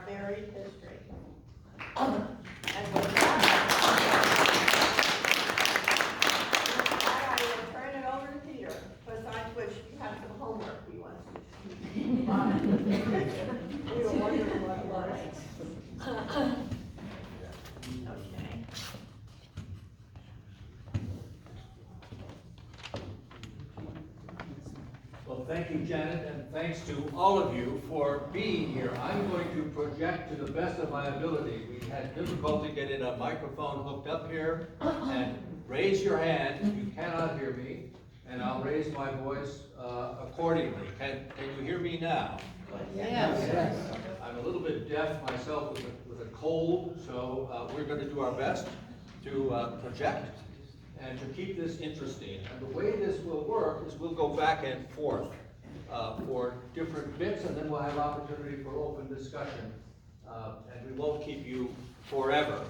varied history. And with that, I will turn it over to Peter, besides which you have some homework he wants to do. We were wondering what it was. Okay. Well, thank you, Janet, and thanks to all of you for being here. I'm going to project to the best of my ability. We had difficulty getting a microphone hooked up here, and raise your hand if you cannot hear me, and I'll raise my voice accordingly. Can you hear me now? Yes. I'm a little bit deaf myself with a cold, so we're going to do our best to project and to keep this interesting. And the way this will work is we'll go back and forth for different bits, and then we'll have opportunity for open discussion. And we won't keep you forever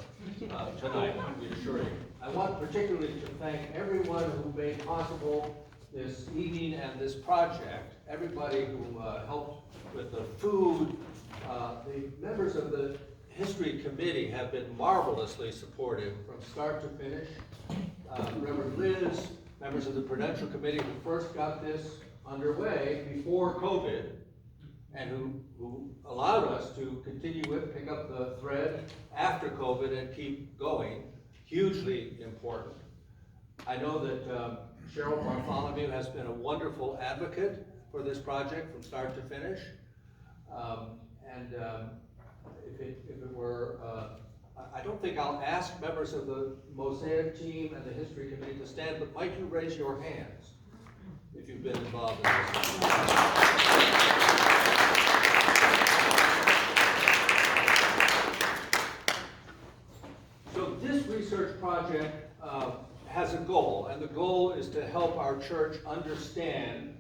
tonight, we assure you. I want particularly to thank everyone who made possible this evening and this project. Everybody who helped with the food. The members of the History Committee have been marvelously supportive from start to finish. Reverend Liz, members of the Prudential Committee who first got this underway before COVID, and who allowed us to continue it, pick up the thread after COVID and keep going, hugely important. I know that Cheryl Bartholomew has been a wonderful advocate for this project from start to finish. If it were, I don't think I'll ask members of the Mosaic team and the History Committee to stand, but might you raise your hands if you've been involved in this? So this research project has a goal, and the goal is to help our church understand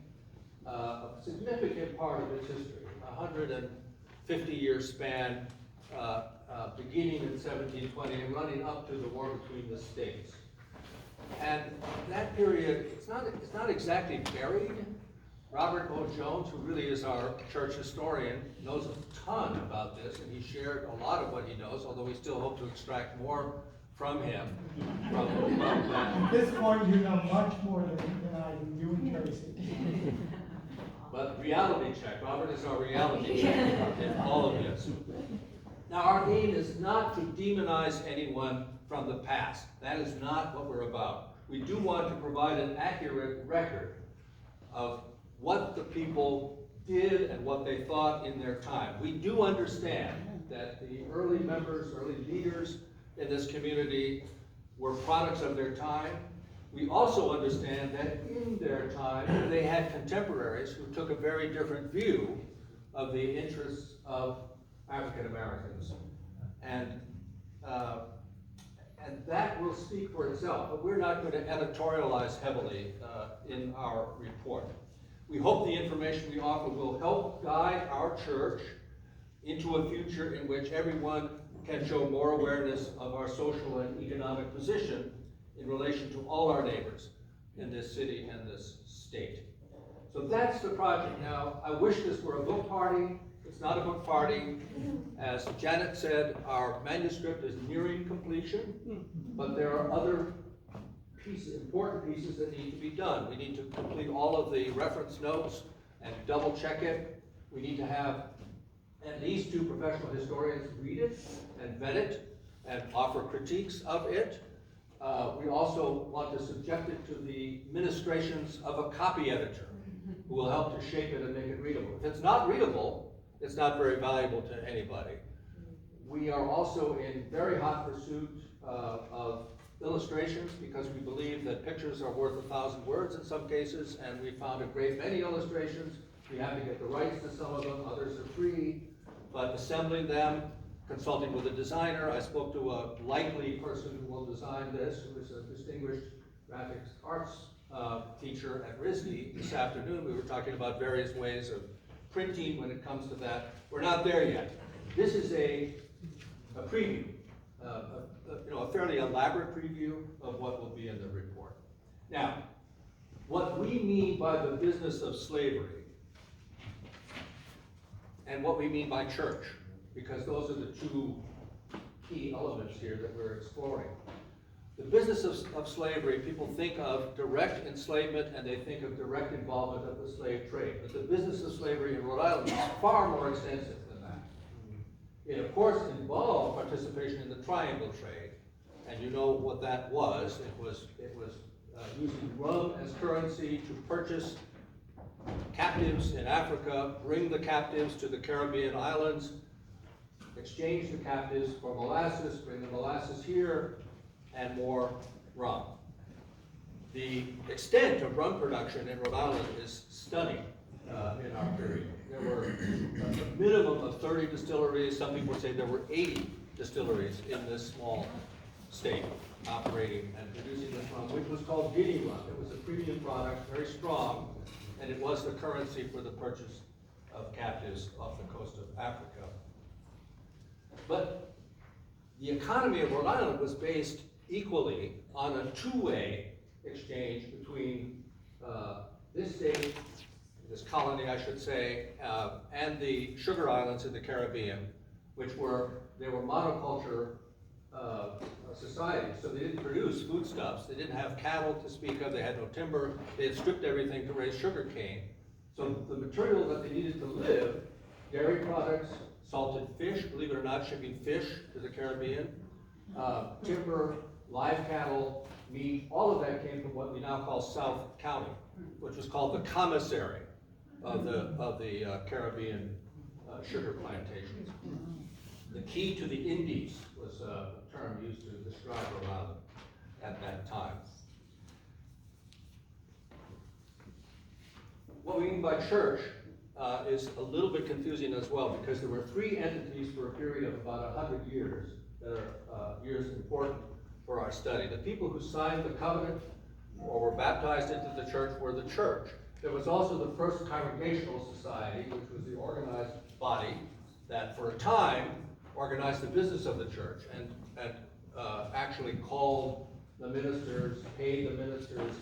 a significant part of its history, 150-year span, beginning in 1720 and running up to the war between the states. And that period, it's not exactly buried. Robert O. Jones, who really is our church historian, knows a ton about this, and he shared a lot of what he knows, although we still hope to extract more from him. At this point, you know much more than I do, you and Tracy. But reality check, Robert is our reality check in all of this. Now, our aim is not to demonize anyone from the past. That is not what we're about. We do want to provide an accurate record of what the people did and what they thought in their time. We do understand that the early members, early leaders in this community were products of their time. We also understand that in their time, they had contemporaries who took a very different view of the interests of African Americans. And that will speak for itself, but we're not going to editorialize heavily in our report. We hope the information we offer will help guide our church into a future in which everyone can show more awareness of our social and economic position in relation to all our neighbors in this city and this state. So that's the project. Now, I wish this were a book party. It's not a book party. As Janet said, our manuscript is nearing completion, but there are other pieces, important pieces that need to be done. We need to complete all of the reference notes and double check it. We need to have at least 2 professional historians read it and vet it and offer critiques of it. We also want to subject it to the ministrations of a copy editor who will help to shape it and make it readable. If it's not readable, it's not very valuable to anybody. We are also in very hot pursuit of illustrations because we believe that pictures are worth 1,000 words in some cases, and we found a great many illustrations. We have to get the rights to some of them, others are free, but assembling them, consulting with a designer. I spoke to a likely person who will design this, who is a distinguished graphics arts teacher at RISD this afternoon. We were talking about various ways of printing when it comes to that. We're not there yet. This is a preview, a fairly elaborate preview of what will be in the report. Now, what we mean by the business of slavery and what we mean by church because those are the two key elements here that we're exploring. The business of slavery, people think of direct enslavement and they think of direct involvement of the slave trade. But the business of slavery in Rhode Island is far more extensive than that. It, of course, involved participation in the triangle trade. And you know what that was. It was using rum as currency to purchase captives in Africa, bring the captives to the Caribbean islands, exchange the captives for molasses, bring the molasses here, and more rum. The extent of rum production in Rhode Island is stunning in our period. There were a minimum of 30 distilleries. Some people say there were 80 distilleries in this small state operating and producing this rum, which was called guinea rum. It was a premium product, very strong, and it was the currency for the purchase of captives off the coast of Africa. But the economy of Rhode Island was based equally on a two-way exchange between this state, this colony I should say, and the sugar islands in the Caribbean, which were monoculture societies, so they didn't produce foodstuffs, they didn't have cattle to speak of, they had no timber, they had stripped everything to raise sugar cane. So the material that they needed to live, dairy products, salted fish, believe it or not, shipping fish to the Caribbean, timber, live cattle, meat, all of that came from what we now call South County, which was called the commissary of the Caribbean sugar plantations. The key to the Indies was a term used to describe Rhode Island at that time. What we mean by church is a little bit confusing as well, because there were three entities for a period of about 100 years that are years important for our study. The people who signed the covenant or were baptized into the church were the church. There was also the First Congregational Society, which was the organized body that for a time organized the business of the church and actually called the ministers, paid the ministers,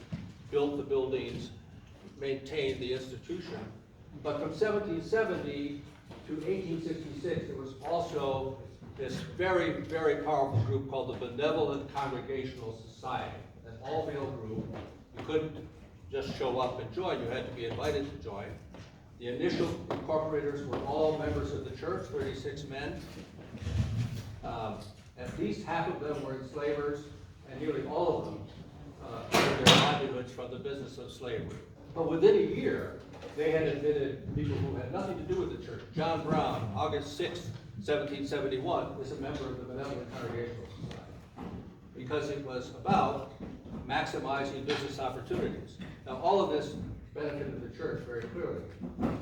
built the buildings, maintained the institution. But from 1770 to 1866, there was also this very, very powerful group called the Benevolent Congregational Society, an all-male group. You couldn't just show up and join, you had to be invited to join. The initial incorporators were all members of the church, 36 men. At least half of them were enslavers, and nearly all of them earned their livelihoods from the business of slavery. But within a year, they had admitted people who had nothing to do with the church. John Brown, August 6, 1771, is a member of the Benevolent Congregational Society because it was about maximizing business opportunities. Now, all of this benefited the church very clearly,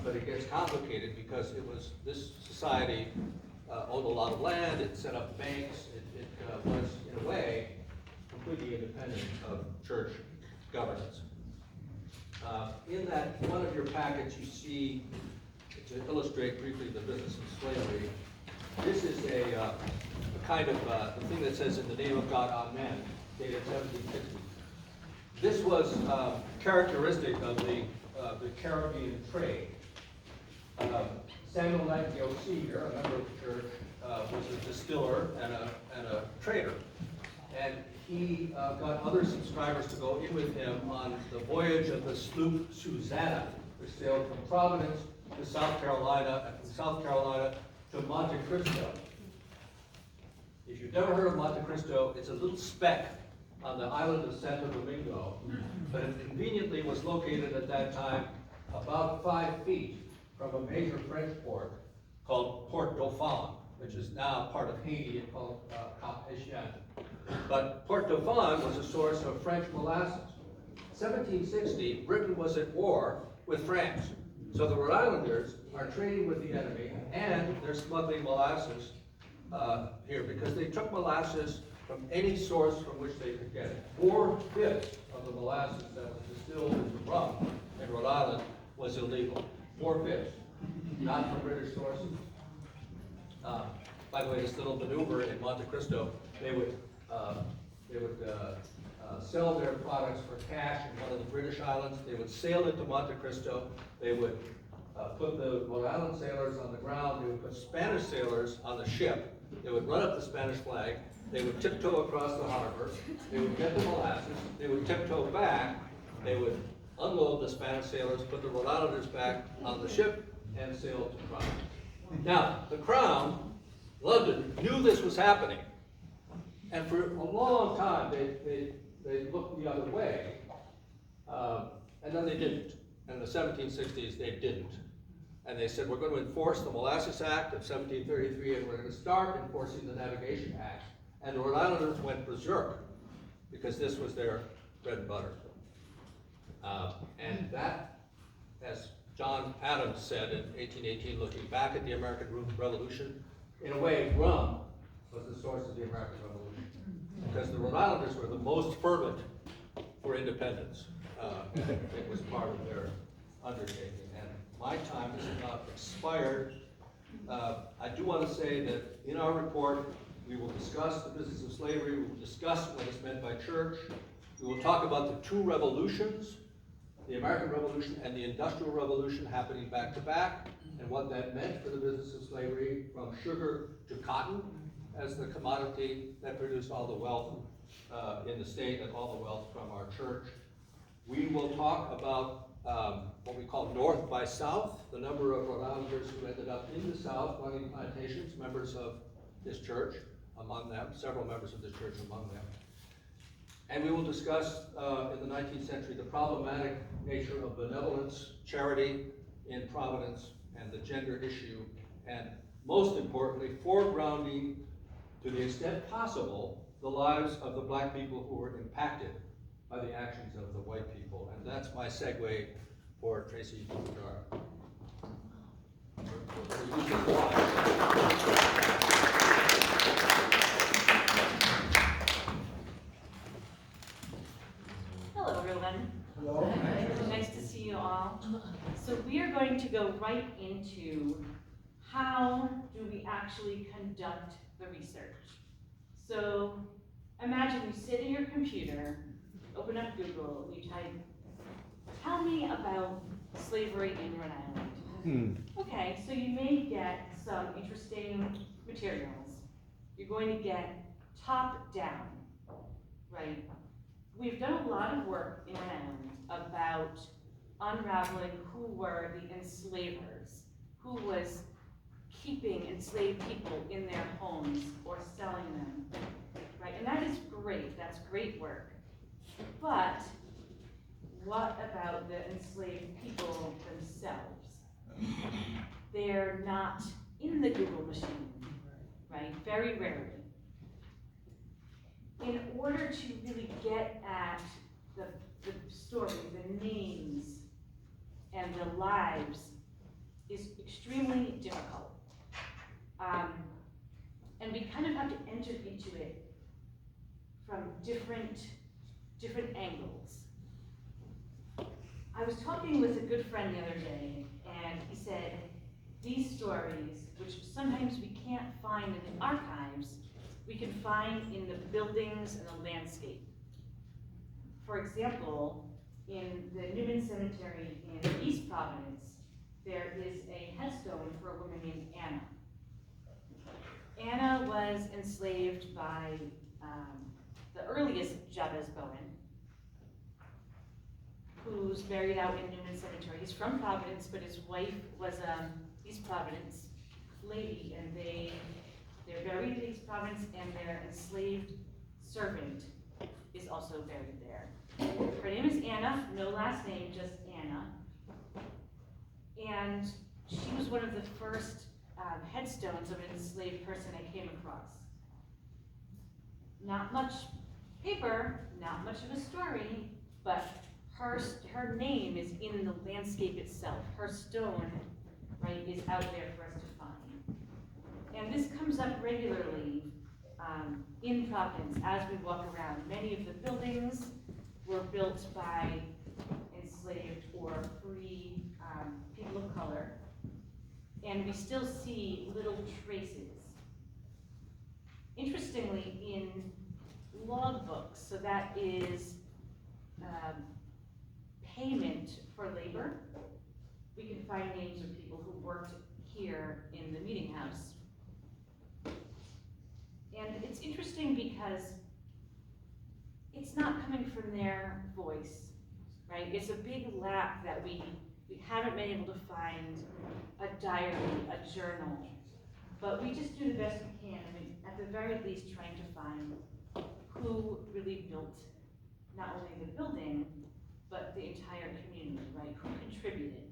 but it gets complicated because it was this society owned a lot of land, it set up banks, it was, in a way, completely independent of church governance. In that one of your packets, you see, to illustrate briefly the business of slavery, this is a kind of the thing that says, "In the name of God, Amen," dated 1760. This was characteristic of the Caribbean trade. Samuel Nightingale Sr., a member of the church, was a distiller and a trader. And he got other subscribers to go in with him on the voyage of the sloop Susanna, which sailed from Providence to South Carolina, and from South Carolina to Monte Cristo. If you've never heard of Monte Cristo, it's a little speck on the island of Santo Domingo, but it conveniently was located at that time about 5 feet from a major French port called Port Dauphin, which is now part of Haiti and called Cap Haitien. But Port Dauphin was a source of French molasses. 1760, Britain was at war with France. So the Rhode Islanders are trading with the enemy, and they're smuggling molasses here because they took molasses from any source from which they could get it. 4/5 of the molasses that was distilled into rum in Rhode Island was illegal. 4/5, not from British sources. By the way, this little maneuver in Monte Cristo, they would sell their products for cash in one of the British islands. They would sail into Monte Cristo. They would put the Rhode Island sailors on the ground, they would put Spanish sailors on the ship, they would run up the Spanish flag, they would tiptoe across the harbor, they would get the molasses, they would tiptoe back, they would unload the Spanish sailors, put the Rhode Islanders back on the ship, and sail to Providence. Now, the Crown, London, knew this was happening, and for a long time, they looked the other way, and then they didn't. In the 1760s, they didn't. And they said, we're going to enforce the Molasses Act of 1733, and we're going to start enforcing the Navigation Act. And the Rhode Islanders went berserk, because this was their bread and butter. And that, as John Adams said in 1818, looking back at the American Revolution, in a way, rum was the source of the American Revolution, because the Rhode Islanders were the most fervent for independence. It was part of their undertaking, and my time has not expired. I do want to say that in our report, we will discuss the business of slavery, we will discuss what is meant by church, we will talk about the two revolutions, the American Revolution and the Industrial Revolution happening back to back, and what that meant for the business of slavery, from sugar to cotton as the commodity that produced all the wealth in the state and all the wealth from our church. We will talk about what we call North by South, the number of Rhode Islanders who ended up in the South running plantations, members of this church among them, several members of this church among them. And we will discuss in the 19th century the problematic nature of benevolence, charity in Providence, and the gender issue, and most importantly, foregrounding, to the extent possible, the lives of the black people who were impacted by the actions of the white people. And that's my segue for Traci Picard. Hello, everyone. Hello. Nice to see you all. So we are going to go right into how do we actually conduct the research. So imagine you sit at your computer, open up Google, you type, tell me about slavery in Rhode Island. Okay, so you may get some interesting materials. You're going to get top down, right? We've done a lot of work in Rhode Island about unraveling who were the enslavers, who was keeping enslaved people in their homes or selling them, right? And that is great, that's great work. But what about the enslaved people themselves? They're not in the Google machine, right? Very rarely. In order to really get at the story, the names, and the lives is extremely difficult. And we kind of have to enter into it from different angles. I was talking with a good friend the other day, and he said, these stories, which sometimes we can't find in the archives, we can find in the buildings and the landscape. For example, in the Newman Cemetery in East Providence, there is a headstone for a woman named Anna. Anna was enslaved by the earliest Jabez Bowen, who's buried out in Newman Cemetery. He's from Providence, but his wife was a East Providence lady, and they're buried in East Providence, and their enslaved servant is also buried there. Her name is Anna, no last name, just Anna. And she was one of the first headstones of an enslaved person I came across. Not much paper, not much of a story, but her name is in the landscape itself. Her stone, right, is out there for us to find. And this comes up regularly in Providence as we walk around. Many of the buildings were built by enslaved or free people of color, and we still see little traces. Interestingly, in log books, so that is payment for labor, we can find names of people who worked here in the meeting house. And it's interesting because it's not coming from their voice, right? It's a big lack that we haven't been able to find a diary, a journal, but we just do the best we can. I mean, at the very least, trying to find who really built not only the building, but the entire community, right? Who contributed.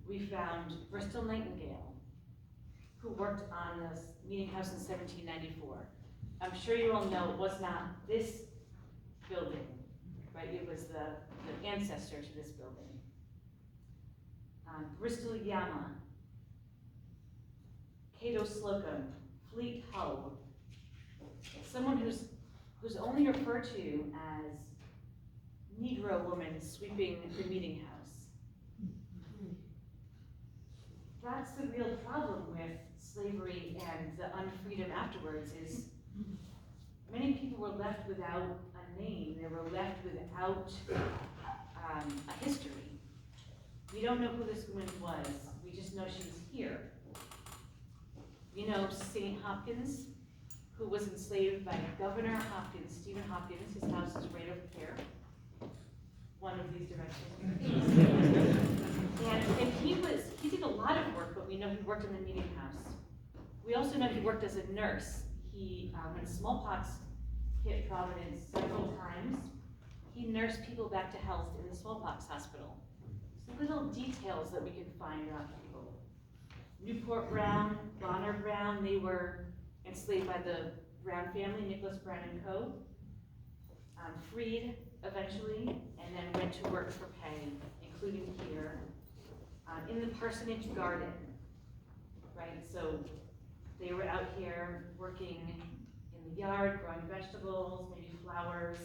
We found Bristol Nightingale, who worked on this meeting house in 1794. I'm sure you all know it was not this building, right? It was the ancestor to this building. Bristol Yama, Cato Slocum, Fleet Hull, someone who's only referred to as Negro woman sweeping the meeting house. That's the real problem with slavery and the unfreedom afterwards is many people were left without a name. They were left without a history. We don't know who this woman was. We just know she was here. We know St. Hopkins, who was enslaved by Governor Hopkins, Stephen Hopkins. His house is right over here. One of these directions. and he did a lot of work, but we know he worked in the meeting house. We also know he worked as a nurse. He, when smallpox hit Providence several times, he nursed people back to health in the smallpox hospital. So little details that we can find about people. Newport Brown, Bonner Brown, they were enslaved by the Brown family, Nicholas Brown and Co. Freed eventually, and then went to work for pay, including here, in the parsonage garden, right? So they were out here working in the yard, growing vegetables, maybe flowers.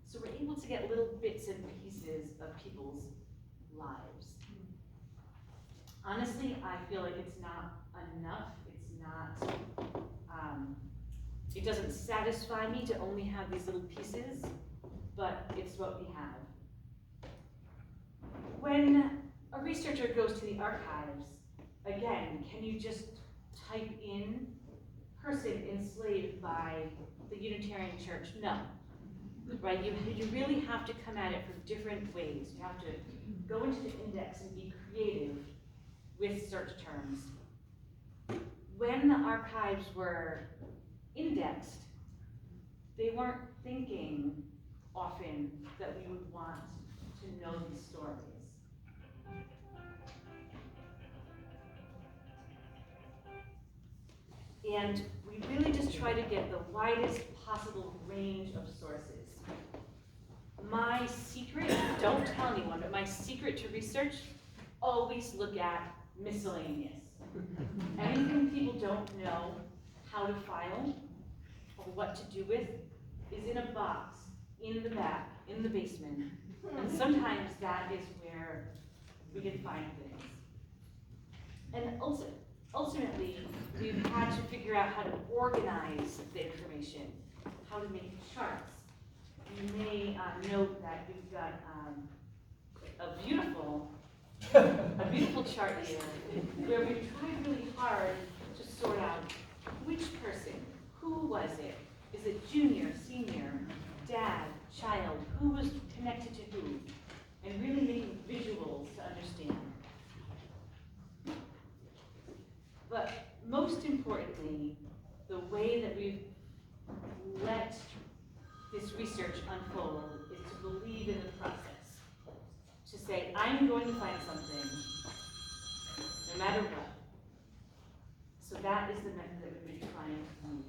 So we're able to get little bits and pieces of people's lives. Honestly, I feel like it's not enough. It's not, it doesn't satisfy me to only have these little pieces, but it's what we have. When a researcher goes to the archives, again, can you just type in person enslaved by the Unitarian Church? No, right? You really have to come at it from different ways. You have to go into the index and be creative with search terms. When the archives were indexed, they weren't thinking often that we would want to know these stories. And we really just try to get the widest possible range of sources. My secret, don't tell anyone, but my secret to research, always look at miscellaneous. Anything people don't know how to file or what to do with is in a box, in the back, in the basement. And sometimes that is where we can find things. And ultimately, we've had to figure out how to organize the information, how to make charts. You may note that we've got a beautiful chart here where we've tried really hard to sort out which person, who was it? Is it junior, senior, dad, child? Who was connected to who? And really making visuals to understand. But most importantly, the way that we've let this research unfold is to believe in the process. To say, I'm going to find something, no matter what. So that is the method that we've been trying to use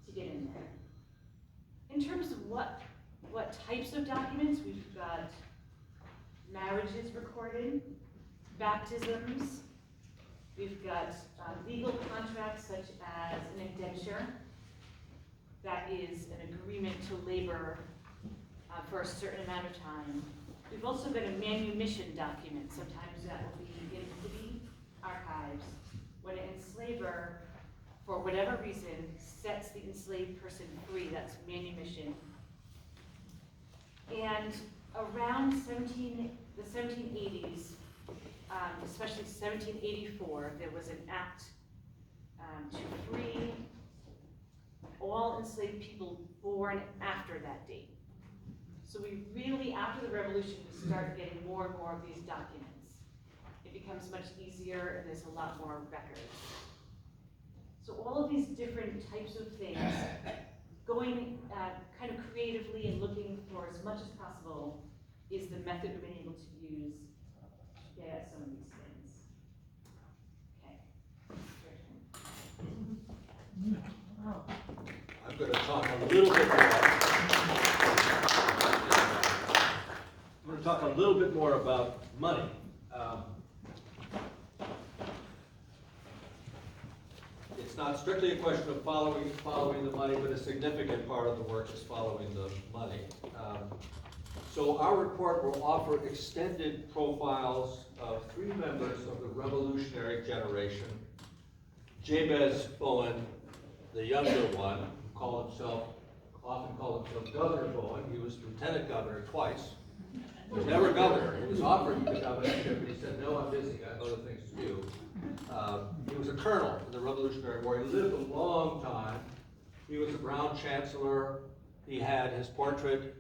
to get in there. In terms of what types of documents, we've got marriages recorded, baptisms, we've got legal contracts such as an indenture, that is an agreement to labor for a certain amount of time. We've also got a manumission document. Sometimes that will be in city archives when an enslaver, for whatever reason, sets the enslaved person free. That's manumission. And around the 1780s, especially 1784, there was an act to free all enslaved people born after that date. So we really, after the revolution, we start getting more and more of these documents. It becomes much easier and there's a lot more records. So all of these different types of things, going kind of creatively and looking for as much as possible is the method we've been able to use to get at some of these things. Okay. I'm going to talk a little bit more. I'm going to talk a little bit more about money. It's not strictly a question of following the money, but a significant part of the work is following the money. So our report will offer extended profiles of 3 members of the revolutionary generation. Jabez Bowen, the younger one, often called himself Governor Bowen. He was lieutenant governor twice. He was never governor. He was offered the governorship, but he said, no, I'm busy, I have other things to do. He was a colonel in the Revolutionary War. He lived a long time. He was a Brown chancellor. He had his portrait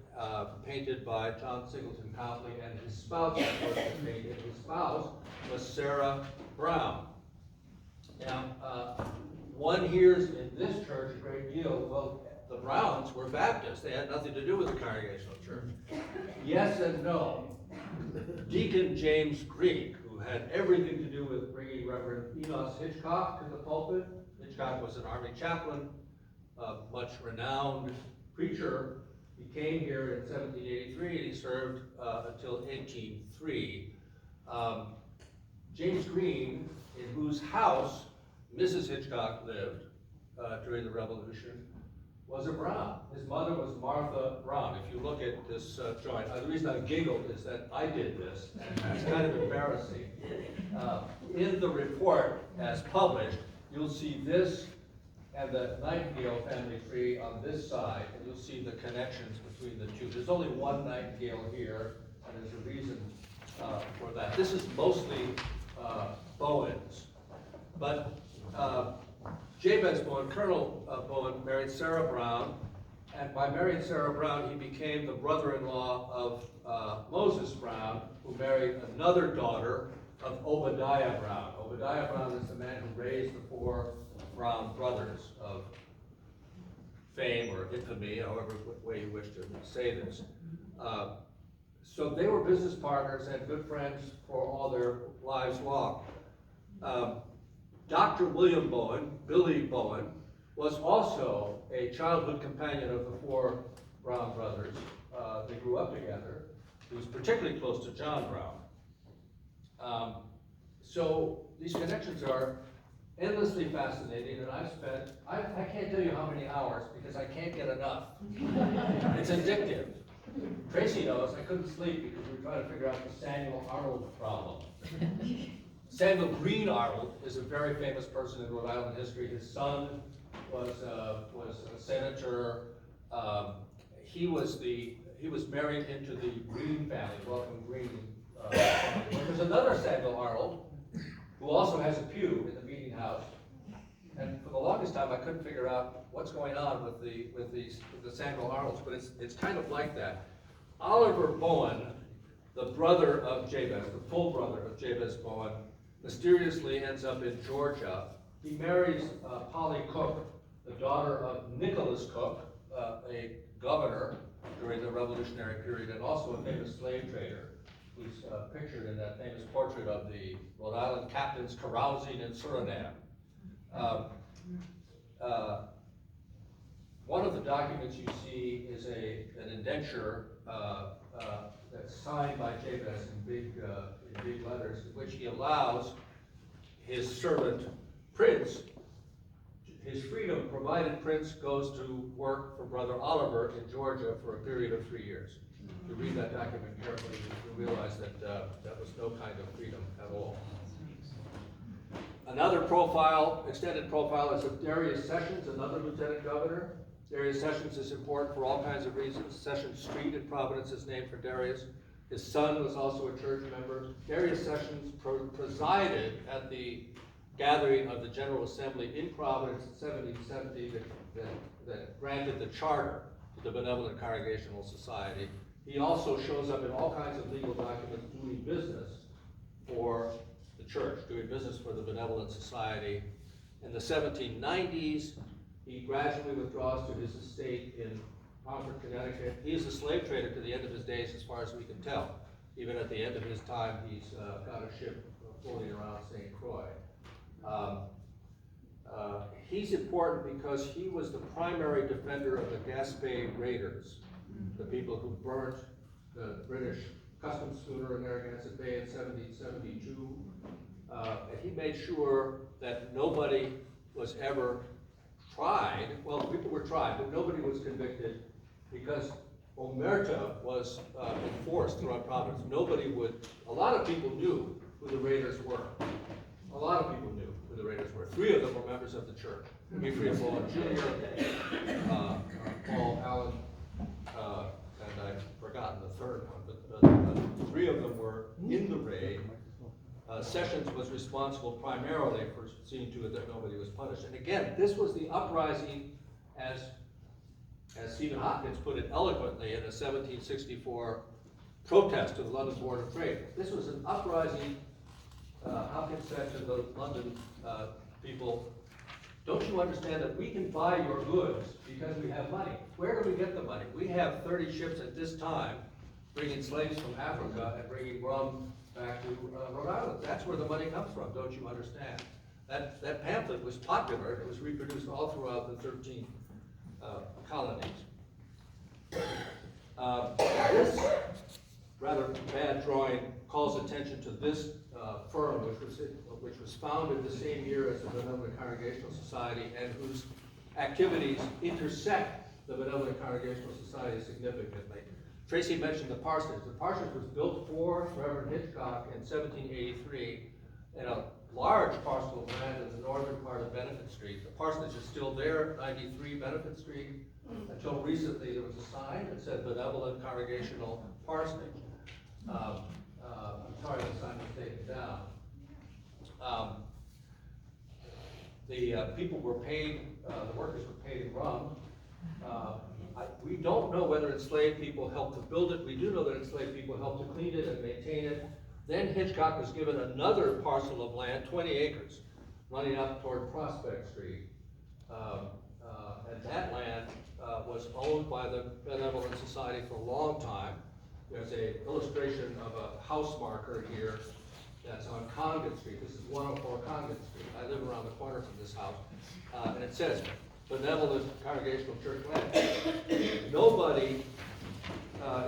painted by John Singleton Copley, and his spouse had a portrait painted. His spouse was Sarah Brown. Now, one hears in this church a great deal, well, the Browns were Baptists. They had nothing to do with the Congregational Church. Yes and no. Deacon James Green, who had everything to do with bringing Reverend Enos Hitchcock to the pulpit. Hitchcock was an Army chaplain, a much renowned preacher. He came here in 1783 and he served until 1803. James Green, in whose house Mrs. Hitchcock lived during the Revolution, was a Brown. His mother was Martha Brown. If you look at this joint, the reason I giggled is that I did this, and it's kind of embarrassing. In the report, as published, you'll see this and the Nightingale family tree on this side, and you'll see the connections between the two. There's only one Nightingale here, and there's a reason for that. This is mostly Bowens, but Jabez Bowen, Colonel Bowen, married Sarah Brown, and by marrying Sarah Brown, he became the brother-in-law of Moses Brown, who married another daughter of Obadiah Brown. Obadiah Brown is the man who raised the 4 Brown brothers of fame or infamy, however way you wish to say this. So they were business partners and good friends for all their lives long. Dr. William Bowen, Billy Bowen, was also a childhood companion of the 4 Brown brothers. They grew up together. He was particularly close to John Brown. So these connections are endlessly fascinating, and I can't tell you how many hours because I can't get enough. It's addictive. Traci knows I couldn't sleep because we were trying to figure out the Samuel Arnold problem. Samuel Green Arnold is a very famous person in Rhode Island history. His son was a senator. He was married into the Green family, Welcome Green. There's another Samuel Arnold who also has a pew in the meeting house. And for the longest time, I couldn't figure out what's going on with the Samuel Arnolds, but it's kind of like that. Oliver Bowen, the brother of Jabez, the full brother of Jabez Bowen, mysteriously ends up in Georgia. He marries Polly Cook, the daughter of Nicholas Cook, a governor during the Revolutionary period, and also a famous slave trader, who's pictured in that famous portrait of the Rhode Island captains carousing in Suriname. One of the documents you see is an indenture that's signed by Jabez in big letters, in which he allows his servant Prince his freedom, provided Prince goes to work for Brother Oliver in Georgia for a period of 3 years. If you read that document carefully, you realize that that was no kind of freedom at all. Another profile, extended profile, is of Darius Sessions, another lieutenant governor. Darius Sessions is important for all kinds of reasons. Sessions Street in Providence is named for Darius. His son was also a church member. Darius Sessions presided at the gathering of the General Assembly in Providence in 1770 that granted the charter to the Benevolent Congregational Society. He also shows up in all kinds of legal documents doing business for the church, doing business for the Benevolent Society. In the 1790s, he gradually withdraws to his estate in Concord, Connecticut. He is a slave trader to the end of his days, as far as we can tell. Even at the end of his time, he's got a ship floating around St. Croix. He's important because he was the primary defender of the Gaspé Raiders, the people who burnt the British customs schooner in Narragansett Bay in 1772. And he made sure that nobody was ever tried. Well, people were tried, but nobody was convicted because omerta was enforced throughout Providence. A lot of people knew who the raiders were. A lot of people knew who the raiders were. 3 of them were members of the church. Ephraim Bowen Jr., Paul Allen, and I've forgotten the third one, but 3 of them were in the raid. Sessions was responsible primarily for seeing to it that nobody was punished. And again, this was the uprising, as Stephen Hopkins put it eloquently in a 1764 protest to the London Board of Trade. This was an uprising. Hopkins said to the London people, don't you understand that we can buy your goods because we have money? Where do we get the money? We have 30 ships at this time bringing slaves from Africa and bringing rum back to Rhode Island. That's where the money comes from, don't you understand? That pamphlet was popular. It was reproduced all throughout the 13 colonies. This rather bad drawing calls attention to this firm, which was founded the same year as the Benevolent Congregational Society, and whose activities intersect the Benevolent Congregational Society significantly. Traci mentioned the Parsons. The Parsons was built for Reverend Hitchcock in 1783 in a large parcel of land in the northern part of Benefit Street. The parsonage is still there, 93 Benefit Street. Until recently, there was a sign that said Benevolent Congregational Parsonage. I'm sorry the sign was taken down. The people were paid, the workers were paid in rum. We don't know whether enslaved people helped to build it. We do know that enslaved people helped to clean it and maintain it. Then Hitchcock was given another parcel of land, 20 acres, running up toward Prospect Street. And that land was owned by the Benevolent Society for a long time. There's an illustration of a house marker here that's on Congregational Street. This is 104 Congregational Street. I live around the corner from this house. And it says, Benevolent Congregational Church land. Nobody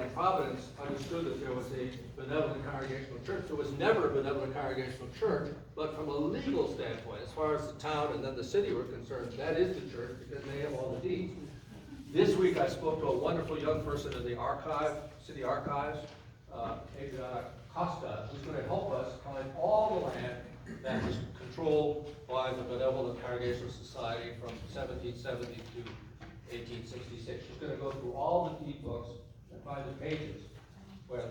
in Providence understood that there was a Benevolent Congregational Church. There was never a Benevolent Congregational Church, but from a legal standpoint, as far as the town and then the city were concerned, that is the church because they have all the deeds. This week I spoke to a wonderful young person in the archive, city archives, Adriana Costa, who's going to help us find all the land that was controlled by the Benevolent Congregational Society from 1770 to 1866. She's going to go through all the deed books and find the pages where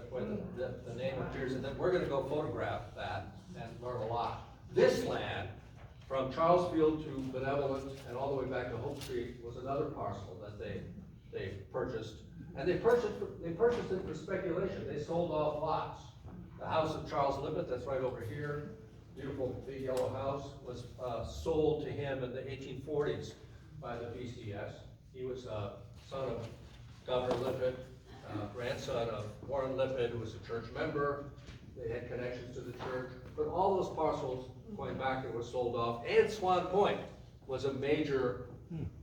the name appears, and then we're going to go photograph that and learn a lot. This land, from Charlesfield to Benevolent and all the way back to Hope Street, was another parcel that they purchased. And they purchased it for speculation. They sold off lots. The house of Charles Libet, that's right over here, beautiful big yellow house, was sold to him in the 1840s by the BCS. He was son of Governor Libet, grandson of Warren Libet, who was a church member. They had connections to the church. But all those parcels going back there were sold off. And Swan Point was a major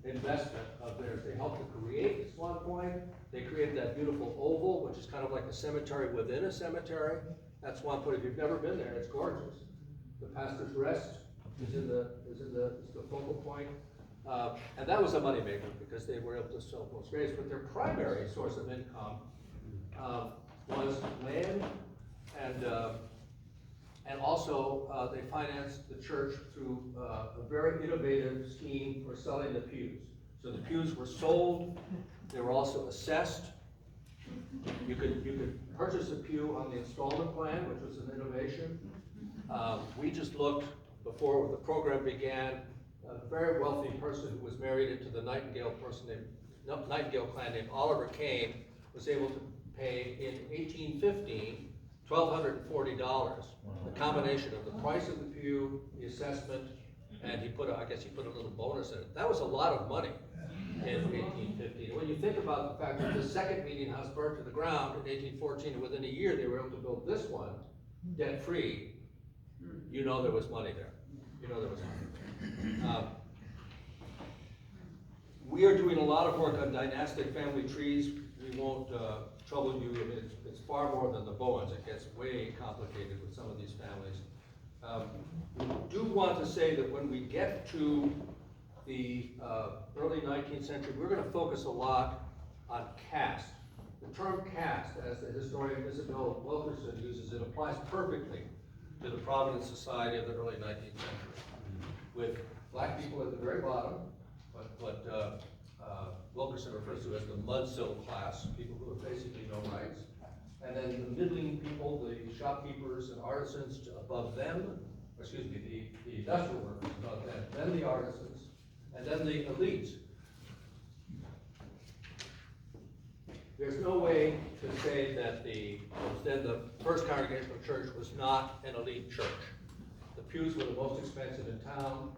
investment of theirs. They helped to create Swan Point. They created that beautiful oval, which is kind of like a cemetery within a cemetery. That's Swan Point. If you've never been there, it's gorgeous. The pastor's rest is the focal point. And that was a moneymaker because they were able to sell those graves. But their primary source of income was land, and also they financed the church through a very innovative scheme for selling the pews. So the pews were sold. They were also assessed. You could purchase a pew on the installment plan, which was an innovation. We just looked before the program began, a very wealthy person who was married into the Nightingale clan named Oliver Kane was able to pay in 1815, $1,240. The combination of the price of the pew, the assessment, and I guess he put a little bonus in it. That was a lot of money in 1815. When you think about the fact that the second meeting house burned to the ground in 1814, and within a year they were able to build this one debt-free, you know there was money there. You know there was money. We are doing a lot of work on dynastic family trees. We won't trouble you. I mean, it's far more than the Bowens. It gets way complicated with some of these families. We do want to say that when we get to the early 19th century, we're going to focus a lot on caste. The term caste, as the historian Isabel Wilkerson uses it, applies perfectly to the Providence society of the early 19th century, with black people at the very bottom, what Wilkerson refers to as the mudsill class, people who have basically no rights, and then the middling people, the shopkeepers and artisans above them, the industrial workers above them, then the artisans, and then the elites. There's no way to say that the First Congregational Church was not an elite church. The pews were the most expensive in town.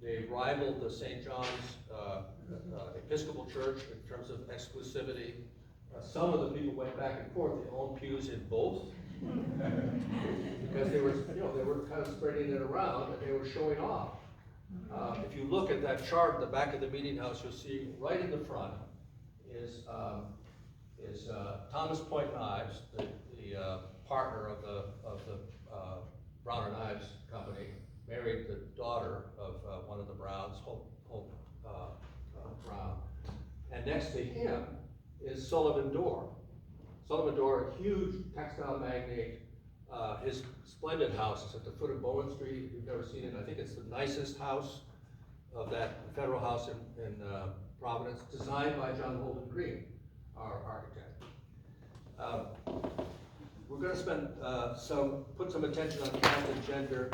They rivaled the St. John's Episcopal Church in terms of exclusivity. Some of the people went back and forth. They owned pews in both because they were kind of spreading it around and they were showing off. If you look at that chart at the back of the meeting house, you'll see right in the front is Thomas Point Knives, the partner of the Brown and Ives company, married the daughter of one of the Browns, Hope Brown. And next to him is Sullivan Dorr. Sullivan Dorr, a huge textile magnate. His splendid house is at the foot of Bowen Street. If you've never seen it, I think it's the nicest house of that federal house in Providence, designed by John Holden Green, our architect. We're going to spend put some attention on caste and gender,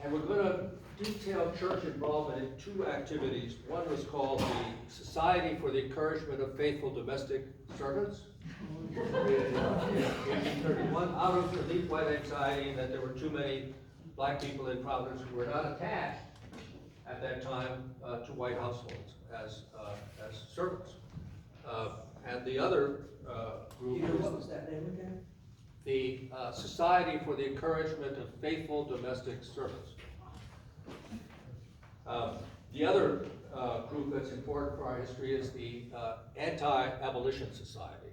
and we're going to detail church involvement in two activities. One was called the Society for the Encouragement of Faithful Domestic Servants, created in 1831, out of elite white anxiety that there were too many black people in Providence who were not attached at that time to white households as servants. And the other group What was that name again? the Society for the Encouragement of Faithful Domestic Servants. The other group that's important for our history is the Anti-Abolition Society,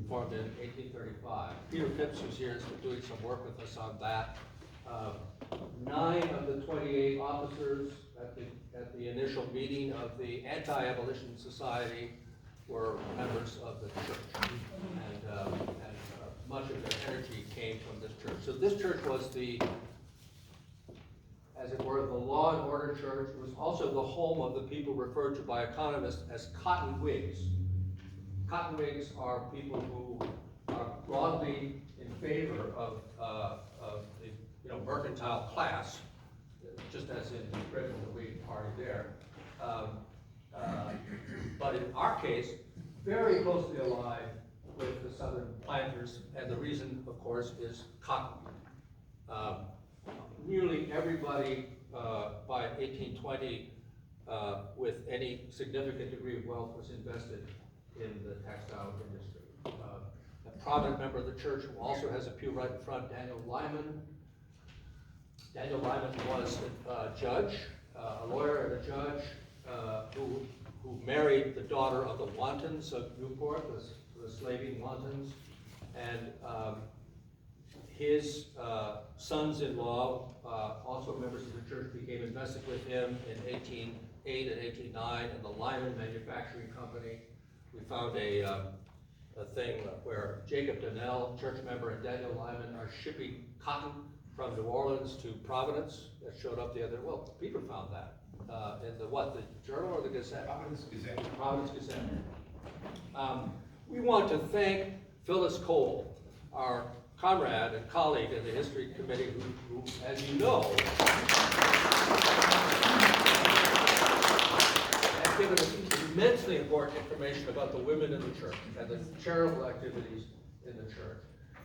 formed in 1835. Peter Phipps, who's here, has been doing some work with us on that. 9 of the 28 officers at the initial meeting of the Anti-Abolition Society were members of the church, and much of their energy came from this church. So this church was as it were, the law and order church. It was also the home of the people referred to by economists as cotton Wigs. Cotton Wigs are people who are broadly in favor of the mercantile class, just as in Britain, the Whig Party there. But in our case, very closely allied with the Southern planters, and the reason, of course, is cotton. Nearly everybody by 1820 with any significant degree of wealth was invested in the textile industry. A prominent member of the church who also has a pew right in front, Daniel Laarman. Daniel Laarman was a judge, a lawyer and a judge who married the daughter of the Wantons of Newport, the slaving Wantons, and his sons-in-law, also members of the church, became invested with him in 1808 and 1809 in the Lyman Manufacturing Company. We found a thing where Jacob Donnell, church member, and Daniel Lyman are shipping cotton from New Orleans to Providence. That showed up the other, well, Peter found that in the Journal or the Gazette? Providence Gazette. Providence Gazette. We want to thank Phyllis Cole, our comrade and colleague in the History Committee, who as you know, has given us immensely important information about the women in the church and the charitable activities in the church.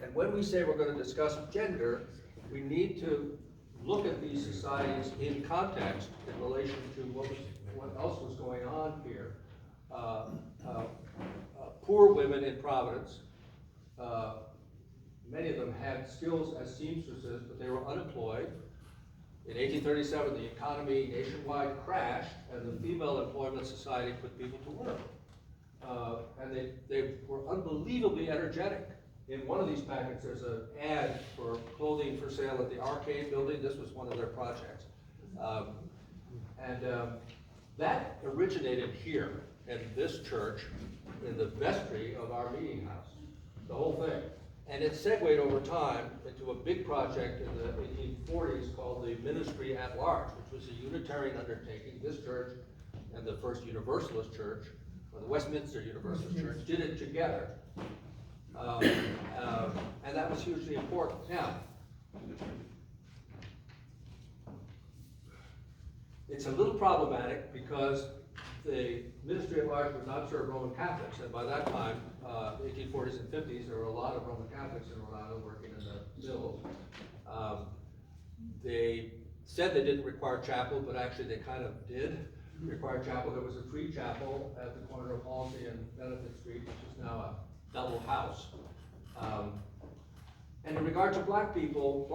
And when we say we're going to discuss gender, we need to look at these societies in context in relation to what else was going on here. Poor women in Providence, many of them had skills as seamstresses, but they were unemployed. In 1837, the economy nationwide crashed, and the Female Employment Society put people to work. And they were unbelievably energetic. In one of these packets, there's an ad for clothing for sale at the Arcade Building. This was one of their projects. That originated here in this church, in the vestry of our meeting house, the whole thing. And it segued over time into a big project in the 1840s called the Ministry at Large, which was a Unitarian undertaking. This church and the First Universalist Church, or the Westminster Universalist Church, did it together. And that was hugely important. Now, it's a little problematic because the Ministry at Large would not serve Roman Catholics, and by that time, 1840s and 50s, there were a lot of Roman Catholics in Rhode Island working in the mills. They said they didn't require chapel, but actually they kind of did require chapel. There was a free chapel at the corner of Halsey and Benefit Street, which is now a double house. And in regard to black people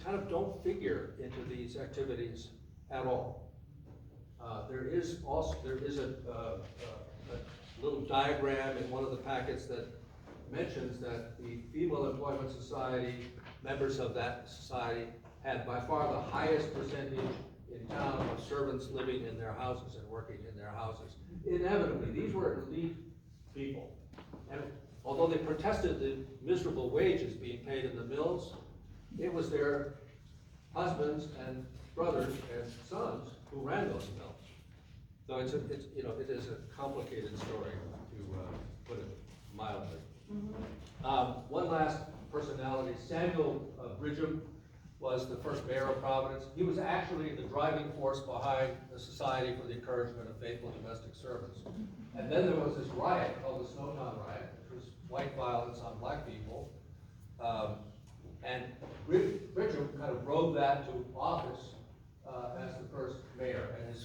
kind of don't figure into these activities at all. There is a little diagram in one of the packets that mentions that the Female Employment Society, members of that society, had by far the highest percentage in town of servants living in their houses and working in their houses. Inevitably, these were elite people. And although they protested the miserable wages being paid in the mills, it was their husbands and brothers and sons who ran those mills. So it is a complicated story, to put it mildly. One last personality, Samuel Brigham was the first mayor of Providence. He was actually the driving force behind the Society for the Encouragement of Faithful Domestic Servants. And then there was this riot called the Snowtown Riot, which was white violence on black people. And Brigham kind of rode that to office as the first mayor. And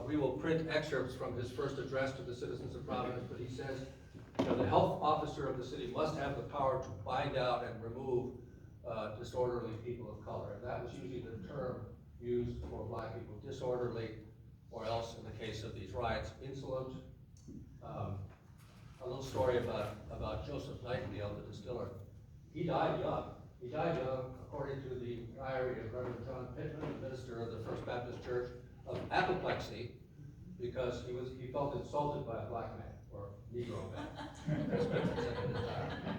we will print excerpts from his first address to the citizens of Providence, but he says, the health officer of the city must have the power to bind out and remove disorderly people of color. And that was usually the term used for black people, disorderly, or else in the case of these riots, insolent. A little story about Joseph Nightingale, the distiller. He died young. He died young, according to the diary of Reverend John Pittman, the minister of the First Baptist Church, of apoplexy, because he felt insulted by a black man, or Negro man.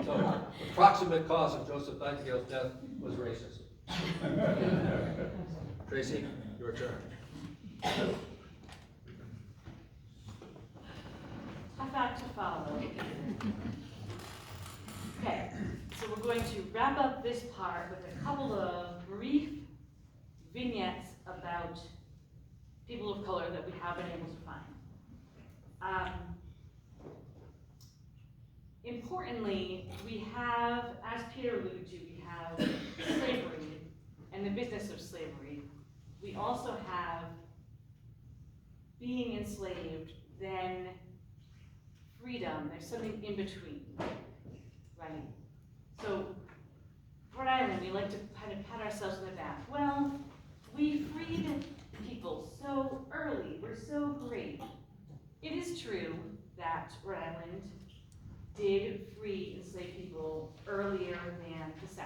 So the proximate cause of Joseph Nightingale's death was racism. Traci, your turn. Tough act to follow. Okay, so we're going to wrap up this part with a couple of brief vignettes about people of color that we have been able to find. Importantly, we have, as Peter alluded to, we have slavery and the business of slavery. We also have being enslaved, then freedom. There's something in between, right? So, Rhode Island, we like to kind of pat ourselves on the back. Well, we freed people so early, we're so great. It is true that Rhode Island did free enslaved people earlier than the South.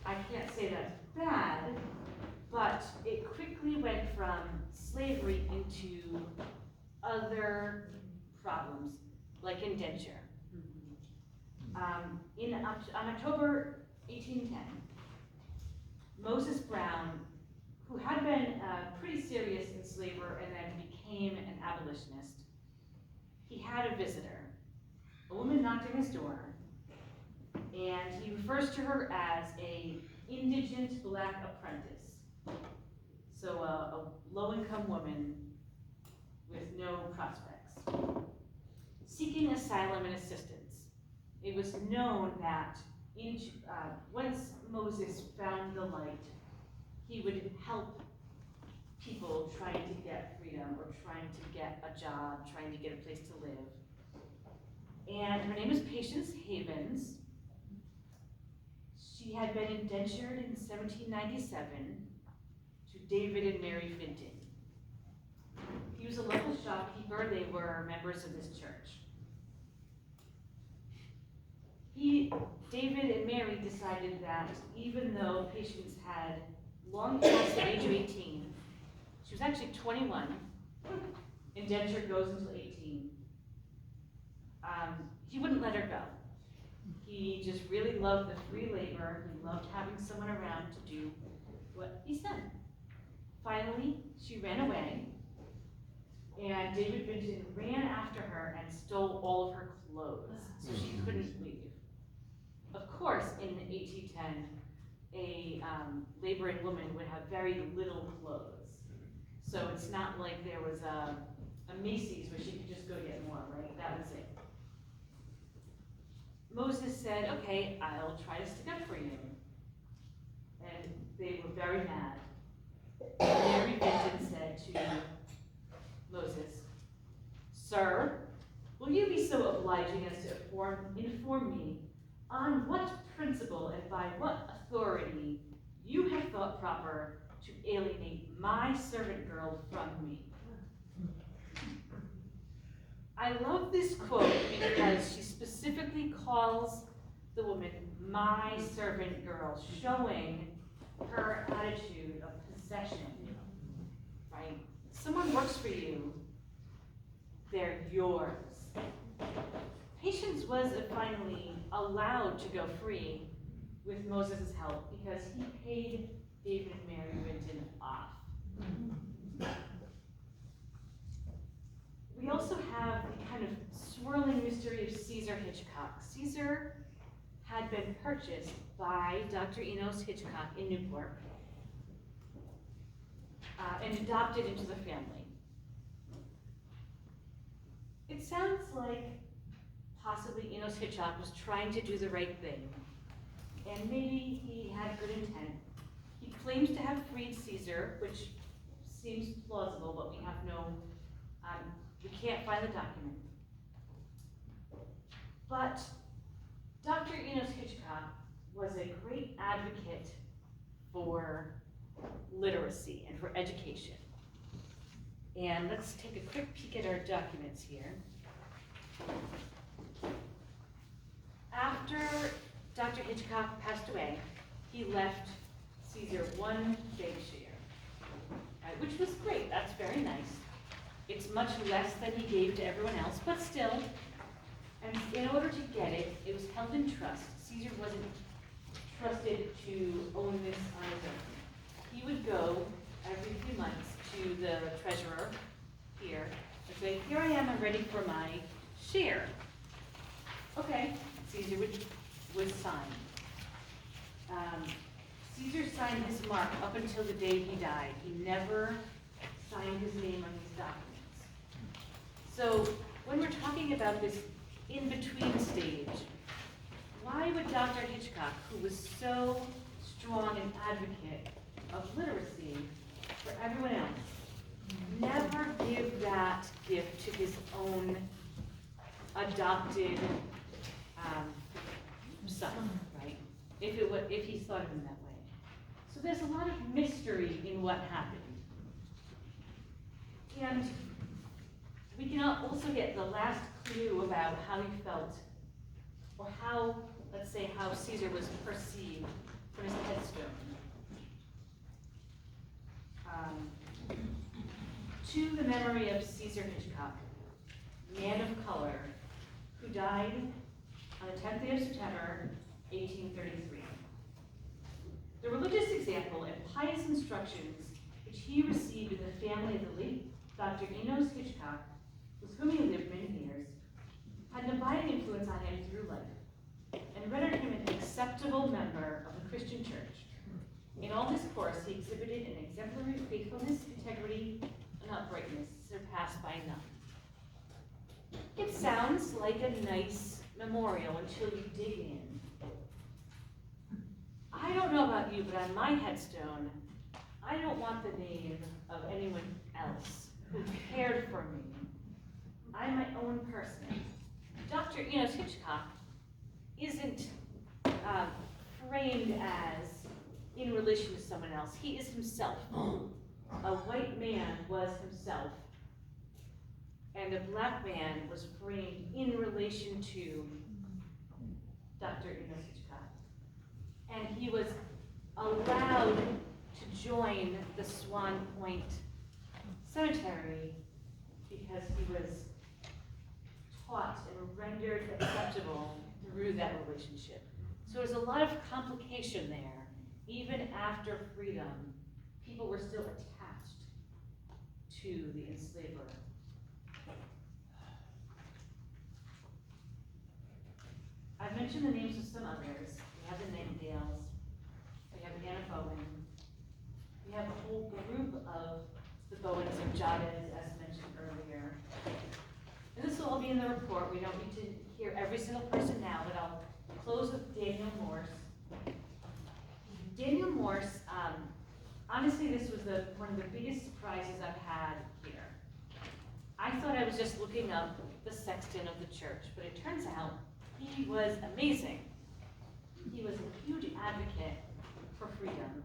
I can't say that's bad, but it quickly went from slavery into other problems, like indenture. On October 1810, Moses Brown, who had been a pretty serious enslaver and then became an abolitionist, he had a visitor. a woman knocked on his door, and he refers to her as a indigent black apprentice. So a low-income woman with no prospects, seeking asylum and assistance. It was known that once Moses found the light, he would help people trying to get freedom or trying to get a job, trying to get a place to live. And her name is Patience Havens. She had been indentured in 1797 to David and Mary Vinton. He was a local shopkeeper. They were members of this church. David and Mary decided that even though Patience had long past the age of 18, she was actually 21, indenture goes until 18, he wouldn't let her go. He just really loved the free labor. He loved having someone around to do what he said. Finally, she ran away, and David Vinton ran after her and stole all of her clothes, so she couldn't leave. Of course, in 1810, a laboring woman would have very little clothes. So it's not like there was a Macy's where she could just go get more, right? That was it. Moses said, okay, I'll try to stick up for you. And they were very mad. Mary Vinton said to Moses, "Sir, will you be so obliging as to inform me on what principle and by what authority you have thought proper to alienate my servant girl from me?" I love this quote because she specifically calls the woman my servant girl, showing her attitude of possession, right? Someone works for you, they're yours. Patience was finally allowed to go free with Moses' help because he paid David and Mary Vinton off. We also have the kind of swirling mystery of Cesar Hitchcock. Cesar had been purchased by Dr. Enos Hitchcock in Newport and adopted into the family. It sounds like possibly Enos Hitchcock was trying to do the right thing, and maybe he had good intent. He claims to have freed Cesar, which seems plausible, but we have no, we can't find the document. But Dr. Enos Hitchcock was a great advocate for literacy and for education. And let's take a quick peek at our documents here. After Dr. Hitchcock passed away, he left Cesar one big share, which was great. That's very nice. It's much less than he gave to everyone else, but still. And in order to get it, it was held in trust. Cesar wasn't trusted to own this on his own. He would go every few months to the treasurer here and say, "Here I am, I'm ready for my share." Okay, Cesar would sign. Cesar signed his mark up until the day he died. He never signed his name on these documents. So when we're talking about this in-between stage, why would Dr. Hitchcock, who was so strong an advocate of literacy for everyone else, never give that gift to his own adopted son, right? If he thought of him that way. So there's a lot of mystery in what happened. And we can also get the last clue about how he felt, or how, let's say, how Cesar was perceived from his headstone. To the memory of Cesar Hitchcock, man of color, who died on the 10th day of September, 1833. The religious example and pious instructions which he received in the family of the late Dr. Enos Hitchcock, with whom he lived many years, had an abiding influence on him through life, and rendered him an acceptable member of the Christian church. In all his course, he exhibited an exemplary faithfulness, integrity, and uprightness surpassed by none. It sounds like a nice memorial until you dig in. I don't know about you, but on my headstone, I don't want the name of anyone else who cared for me. I'm my own person. Dr. Hitchcock isn't framed as in relation to someone else. He is himself. A white man was himself, and a black man was framed in relation to Dr. Hitchcock. And he was allowed to join the Swan Point cemetery because he was taught and rendered acceptable through that relationship. So there's a lot of complication there. Even after freedom, people were still attached to the enslaver. I've mentioned the names of some others. We have the Nightingales, we have Anna Bowen, we have a whole group of the Bowens of Jabez, as mentioned earlier. And this will all be in the report. We don't need to hear every single person now, but I'll close with Daniel Morse. Daniel Morse, honestly, this was one of the biggest surprises I've had here. I thought I was just looking up the sexton of the church, but it turns out he was amazing. He was a huge advocate for freedom.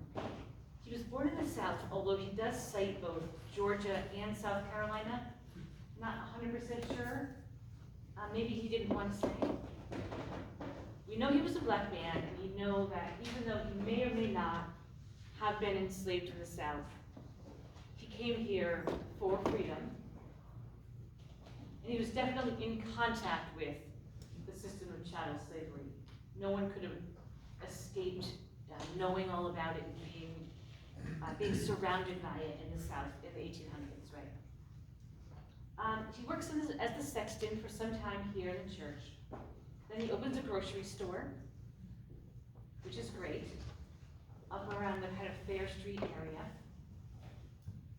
He was born in the South, although he does cite both Georgia and South Carolina. Not 100% sure. Maybe he didn't want to say. We know he was a black man, and we know that even though he may or may not have been enslaved in the South, he came here for freedom. And he was definitely in contact with the system of chattel slavery. No one could have escaped knowing all about it and being surrounded by it in the South in the 1800s, right? He works as the sexton for some time here in the church. Then he opens a grocery store, which is great, up around the kind of Fair Street area.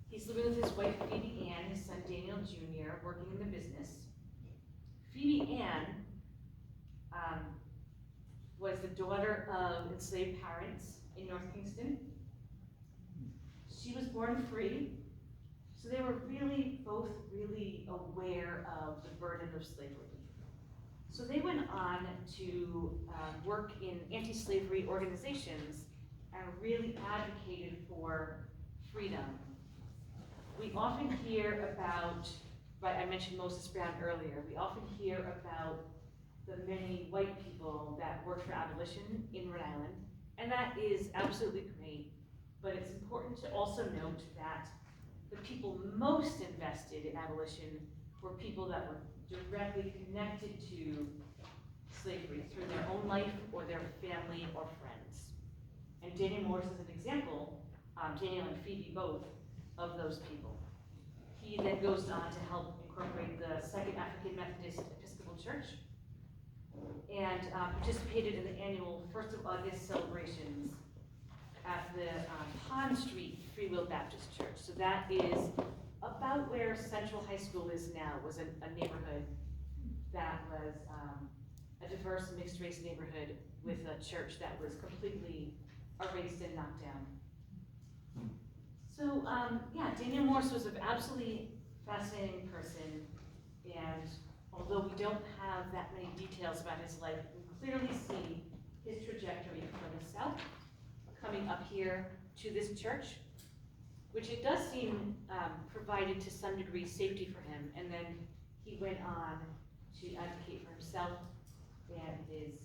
He's living with his wife, Phoebe Ann, his son, Daniel Jr., working in the business. Phoebe Ann was the daughter of enslaved parents in North Kingston. She was born free, so they were both really aware of the burden of slavery. So they went on to work in anti-slavery organizations and really advocated for freedom. We often hear about, I mentioned Moses Brown earlier, we often hear about the many white people that worked for abolition in Rhode Island, and that is absolutely great, but it's important to also note that the people most invested in abolition were people that were directly connected to slavery through their own life or their family or friends. And Daniel Morse is an example, Daniel and Phoebe both, of those people. He then goes on to help incorporate the Second African Methodist Episcopal Church and participated in the annual 1st of August celebrations at the Pond Street Free Will Baptist Church. So that is about where Central High School is now, was a neighborhood that was a diverse mixed race neighborhood with a church that was completely erased and knocked down. So yeah, Daniel Morse was an absolutely fascinating person, and although we don't have that many details about his life, we clearly see his trajectory from the South, coming up here to this church, which it does seem provided to some degree safety for him, and then he went on to advocate for himself and his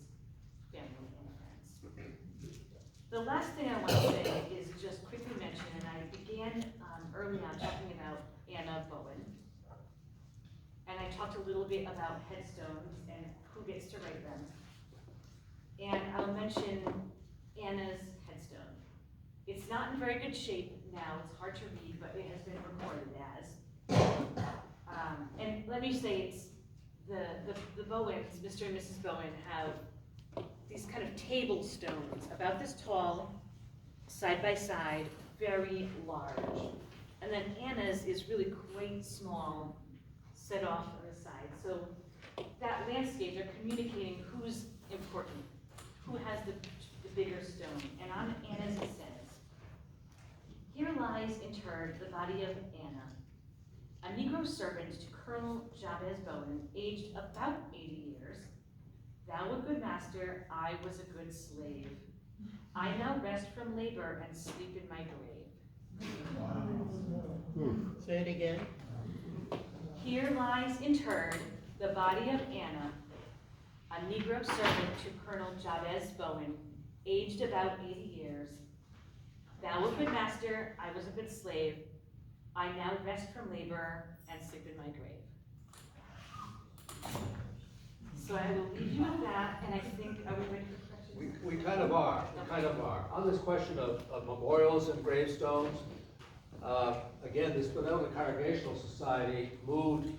family and friends. The last thing I want to say is just quickly mention, and I began early on talking about Anna Bowen, and I talked a little bit about headstones and who gets to write them. And I'll mention Anna's headstone. It's not in very good shape now, it's hard to read, but it has been recorded as. And let me say, the Bowens, Mr. and Mrs. Bowen, have these kind of table stones about this tall, side by side, very large. And then Anna's is really quite small, set off on the side. So that landscape, they're communicating who's important, who has the bigger stone. And on Anna's it says, "Here lies interred the body of Anna, a Negro servant to Colonel Jabez Bowen, aged about 80 years. Thou a good master, I was a good slave. I now rest from labor and sleep in my grave." Say it again. "Here lies interred the body of Anna, a Negro servant to Colonel Jabez Bowen, aged about 80 years. Thou a good master, I was a good slave. I now rest from labor and sleep in my grave." So I will leave you with that, and I think, are we ready for questions? We kind of are, On this question of memorials and gravestones, again, this benevolent Congregational Society moved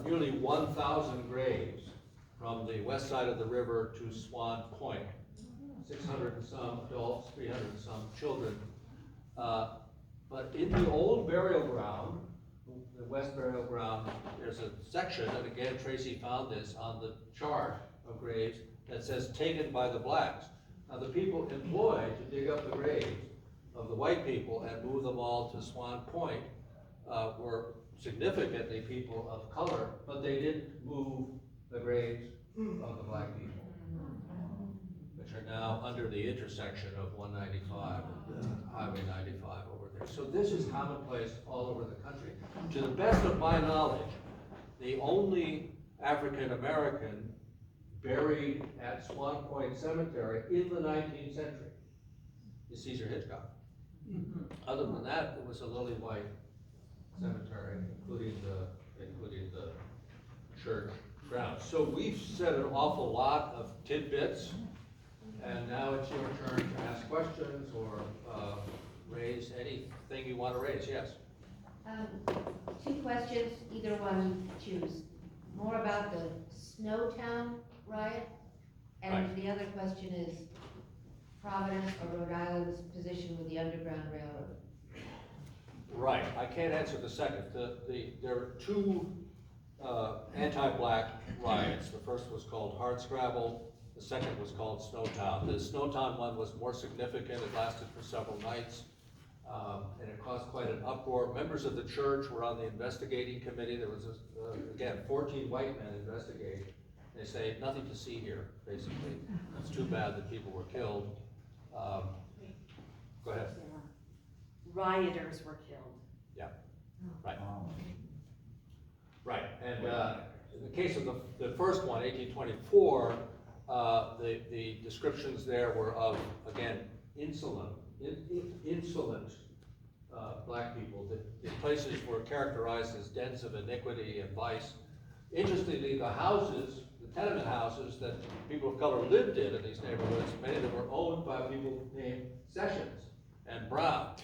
nearly 1,000 graves from the west side of the river to Swan Point. 600 and some adults, 300 and some children. But in the old burial ground, the west burial ground, there's a section, and again, Traci found this on the chart of graves, that says "taken by the blacks." Now, the people employed to dig up the graves of the white people and move them all to Swan Point were significantly people of color, but they didn't move the graves of the black people, which are now under the intersection of 195 and Highway 95 over there. So this is commonplace all over the country. To the best of my knowledge, the only African American buried at Swan Point Cemetery in the 19th century is Cesar Hitchcock. Other than that, it was a lily white cemetery, including the church grounds. So we've said an awful lot of tidbits, and now it's your turn to ask questions or raise anything you want to raise. Yes? Two questions, either one choose. More about the Snowtown riot, and Right. the other question is Providence or Rhode Island's position with the Underground Railroad. Right, I can't answer the second. There were two anti-black riots. The first was called Hardscrabble, the second was called Snowtown. The Snowtown one was more significant, it lasted for several nights, and it caused quite an uproar. Members of the church were on the investigating committee. There was, again, 14 white men investigating. They say, nothing to see here, basically. It's too bad that people were killed. Go ahead. Rioters were killed. Yeah, right. Right, and in the case of the first one, 1824, the descriptions there were of, again, insolent black people. The places were characterized as dens of iniquity and vice. Interestingly, the houses, the tenement houses that people of color lived in these neighborhoods, many of them were owned by people named Sessions and Brown.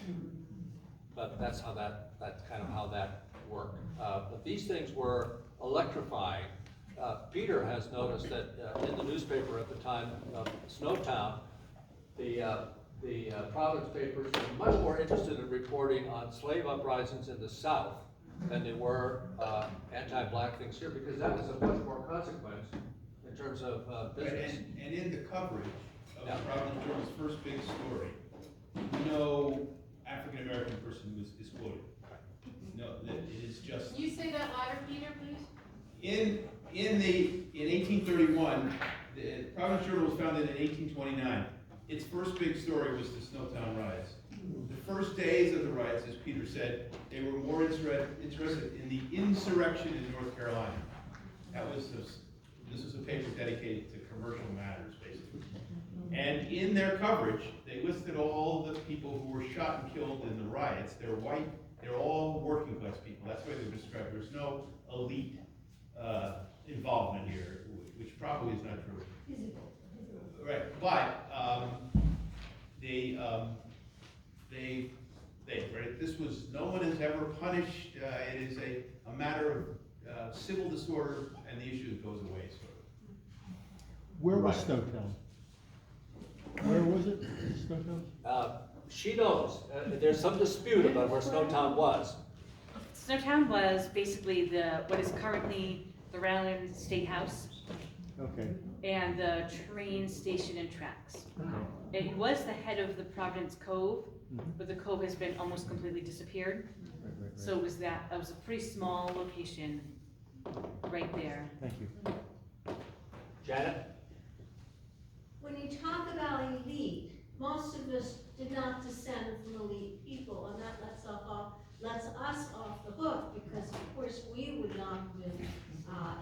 But that's kind of how that worked. But these things were electrifying. Peter has noticed that in the newspaper at the time of Snowtown, the Providence papers were much more interested in reporting on slave uprisings in the South than they were anti-black things here, because that was of much more consequence in terms of business. Right, and in the coverage of Yeah. the Providence Journal's first big story, no African American person is quoted. No, that it is just. Can you say that louder, Peter, please? In 1831, the Providence Journal was founded in 1829. Its first big story was the Snowtown riots. The first days of the riots, as Peter said, they were more interested in the insurrection in North Carolina. This was a paper dedicated to commercial matters, basically. And in their coverage, they listed all the people who were shot and killed in the riots. They're white, they're all working class people. That's the way they're described. There's no elite involvement here, which probably is not true. Right, but right, this was, no one is ever punished. It is a matter of civil disorder, and the issue goes away, sort of. Where was Right. Snowtown? Where was it, Snowtown? She knows, there's some dispute about where Snowtown was. Snowtown was basically what is currently the Rhode State House Okay, and the train station and tracks. okay. It was the head of the Providence Cove, Mhm. but the cove has been almost completely disappeared. Right. So it was a pretty small location right there. Thank you. Janet? When you talk about elite, most of us did not descend from elite people, and that lets us off the hook, because of course we would not have been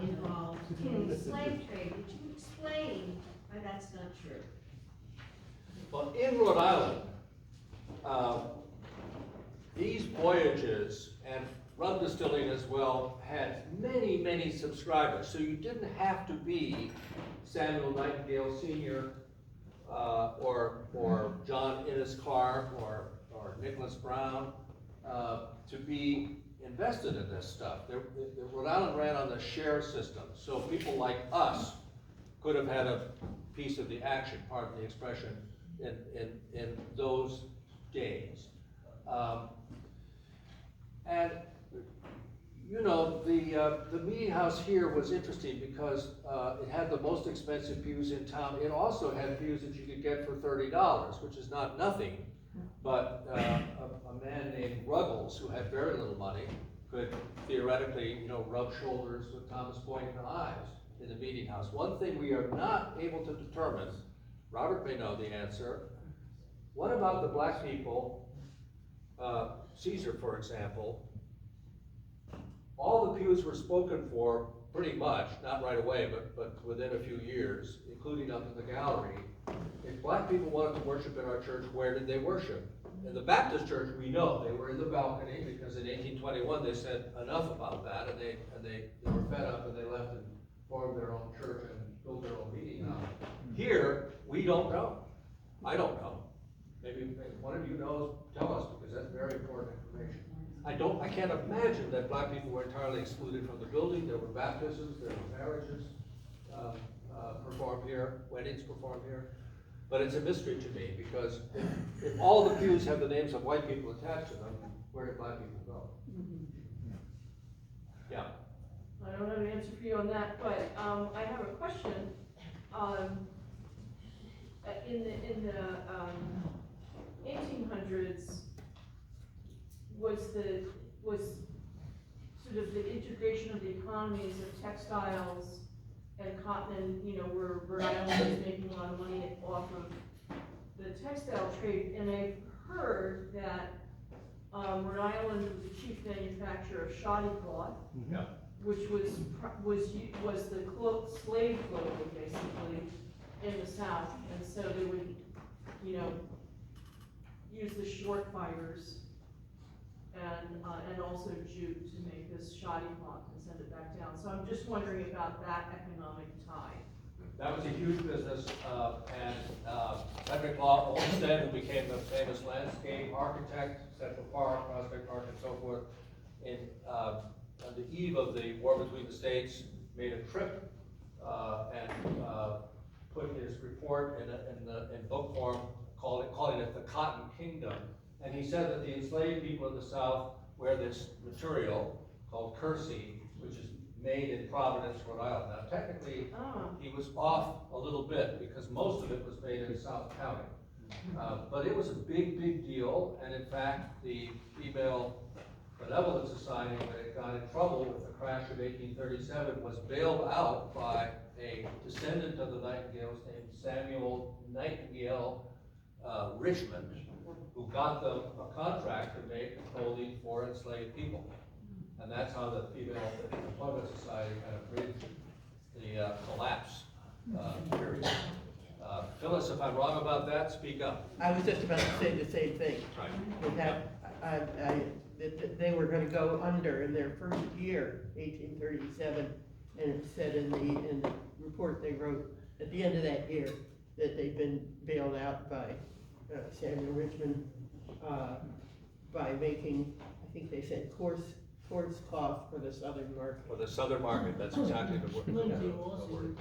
involved in the slave trade. Would you explain why that's not true? Well, in Rhode Island, these voyages and rum distilling as well had many, many subscribers. So you didn't have to be Samuel Nightingale Sr. Or John Innes Clark or Nicholas Brown to be invested in this stuff. The Rhode Island ran on the share system, so people like us could have had a piece of the action, pardon the expression, in those days. And you know, the meeting house here was interesting because it had the most expensive pews in town. It also had pews that you could get for $30, which is not nothing. But a man named Ruggles, who had very little money, could theoretically, you know, rub shoulders with Thomas Point and Ives in the meeting house. One thing we are not able to determine, Robert may know the answer, what about the black people, Cesar, for example? All the pews were spoken for pretty much, not right away, but within a few years, including up in the gallery. If black people wanted to worship in our church, where did they worship? In the Baptist church, we know they were in the balcony, because in 1821 they said enough about that, and they were fed up and they left and formed their own church and built their own meeting house. Here, we don't know. I don't know. Maybe one of you knows, tell us, because that's very important information. I can't imagine that black people were entirely excluded from the building. There were baptisms, there were marriages performed here, weddings performed here. But it's a mystery to me, because if all the pews have the names of white people attached to them, where did black people go? Yeah. I don't have an answer for you on that, but I have a question. In the 1800s, was sort of the integration of the economies of textiles and cotton, you know, where Rhode Island was making a lot of money off of the textile trade, and I've heard that Rhode Island was the chief manufacturer of shoddy cloth, Yeah. which was the slave clothing basically in the South, and so they would, you know, use the short fibers and also jute to make this shoddy cloth and send it back down. So I'm just wondering about that economic tie. That was a huge business, and Frederick Law Olmsted, who became the famous landscape architect, Central Park, Prospect Park, and so forth, on the eve of the war between the states, made a trip and put his report in book form, calling it the Cotton Kingdom. And he said that the enslaved people in the South wear this material called kersey, which is made in Providence, Rhode Island. Now, technically, he was off a little bit, because most of it was made in South County. But it was a big, big deal, and in fact, the Female Benevolent Society, when it got in trouble with the crash of 1837, was bailed out by a descendant of the Nightingales named Samuel Nightingale Richmond, who got them a contract to make clothing for enslaved people. And that's how the Female Employment Society kind of bridged the collapse period. Phyllis, if I'm wrong about that, speak up. I was just about to say the same thing. Right. That they were gonna go under in their first year, 1837, and it said in the report they wrote at the end of that year that they'd been bailed out by Samuel Richmond by making, I think they said, coarse horse cloth for the southern market. For the southern market, that's exactly the word. Lindsay the Wilson. word.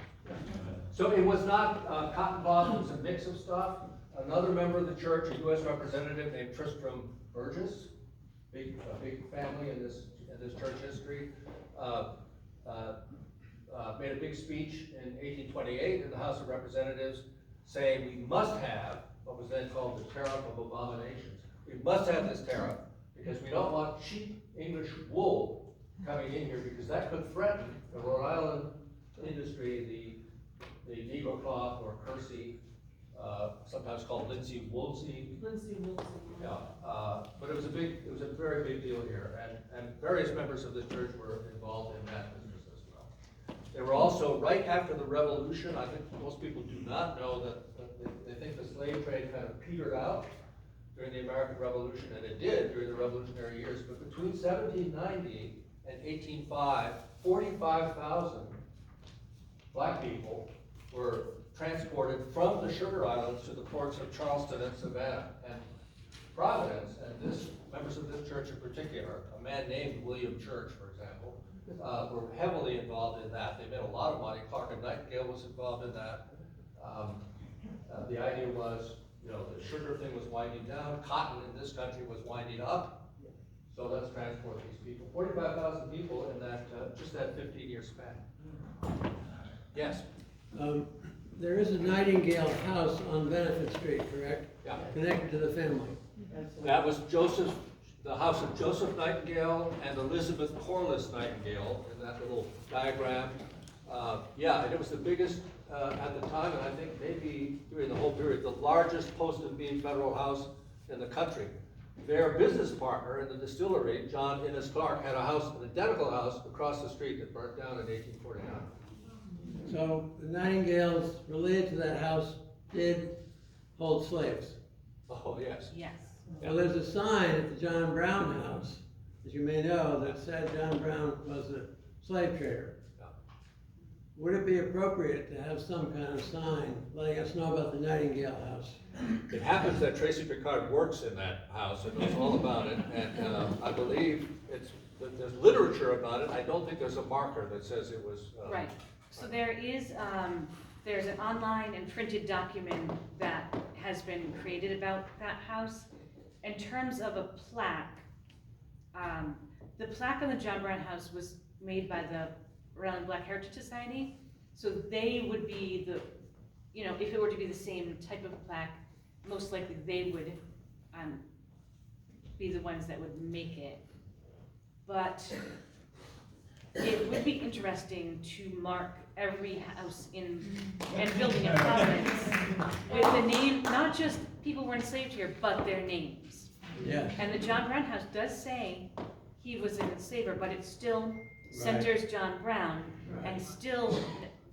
So it was not cotton cloth, it was a mix of stuff. Another member of the church, a U.S. representative named Tristram Burgess, a big family in this church history, made a big speech in 1828 in the House of Representatives saying we must have what was then called the tariff of abominations. We must have this tariff because we don't want cheap English wool coming in here because that could threaten the Rhode Island industry, the Negro cloth or kersey, sometimes called Lindsay Woolsey. Lindsay Wilson. Yeah, but it was a very big deal here, and various members of the church were involved in that business as well. They were also, right after the Revolution, I think most people do not know that they think the slave trade kind of petered out during the American Revolution, and it did during the Revolutionary years, but between 1790 and 1805, 45,000 black people were transported from the Sugar Islands to the ports of Charleston and Savannah and Providence, and members of this church in particular, a man named William Church, for example, were heavily involved in that. They made a lot of money. Clark and Nightingale was involved in that. The idea was, the sugar thing was winding down, cotton in this country was winding up, so let's transport these people. 45,000 people in that, just that 15-year span. Yes? There is a Nightingale house on Benefit Street, correct? Yeah. Connected to the family. That was the house of Joseph Nightingale and Elizabeth Corliss Nightingale in that little diagram. Yeah, and it was the biggest at the time, and I think maybe during the whole period, the largest post and beam federal house in the country. Their business partner in the distillery, John Innes Clark, had an identical house across the street that burnt down in 1849. So the Nightingales related to that house did hold slaves. Oh, yes. Yes. Well, there's a sign at the John Brown house, as you may know, that said John Brown was a slave trader. Yeah. Would it be appropriate to have some kind of sign letting us know about the Nightingale house? It happens that Traci Picard works in that house and knows all about it, and I believe there's literature about it. I don't think there's a marker that says it was. Right. So there is, there's an online and printed document that has been created about that house. In terms of a plaque, the plaque on the John Brown house was made by the Rhode Island Black Heritage Society. So they would be if it were to be the same type of plaque, most likely they would be the ones that would make it. But it would be interesting to mark every house and building in Providence with the name, not just people were enslaved here, but their names. Yes. And the John Brown house does say he was an enslaver, but it still centers John Brown, and still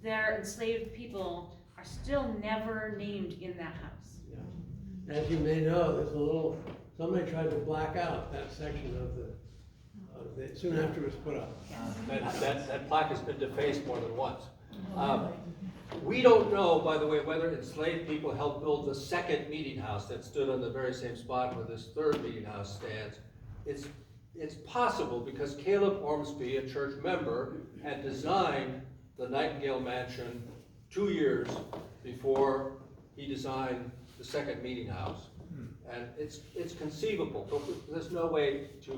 their enslaved people are still never named in that house. Yeah. As you may know, there's somebody tried to black out that section of the soon after it was put up. That plaque has been defaced more than once. We don't know, by the way, whether enslaved people helped build the second meeting house that stood on the very same spot where this third meeting house stands. It's possible because Caleb Ormsby, a church member, had designed the Nightingale Mansion 2 years before he designed the second meeting house. And it's conceivable, but there's no way to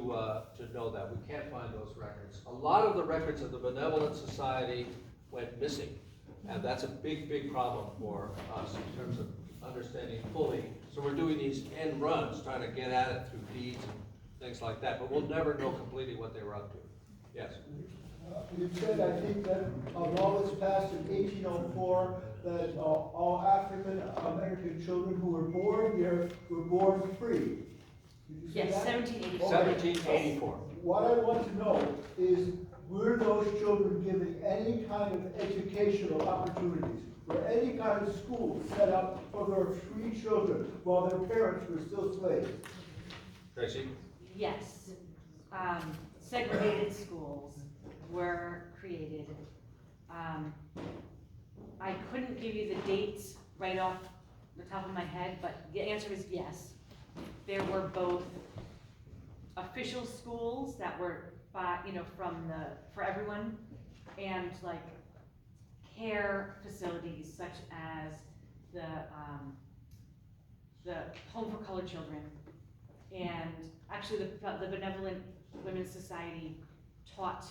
know that. We can't find those records. A lot of the records of the Benevolent Society went missing, and that's a big, big problem for us in terms of understanding fully. So we're doing these end runs, trying to get at it through deeds and things like that, but we'll never know completely what they were up to. Yes? You said, I think, that a law was passed in 1804 that all African American children who were born here were born free. Did you say Yes, that? 1784. 1784. What I want to know is, were those children given any kind of educational opportunities? Were any kind of schools set up for their free children while their parents were still slaves? Tracy? Yes. Segregated schools were created. I couldn't give you the dates right off the top of my head, but the answer is yes. There were both official schools that were by, for everyone, and like care facilities such as the Home for Colored Children, and actually the Benevolent Women's Society taught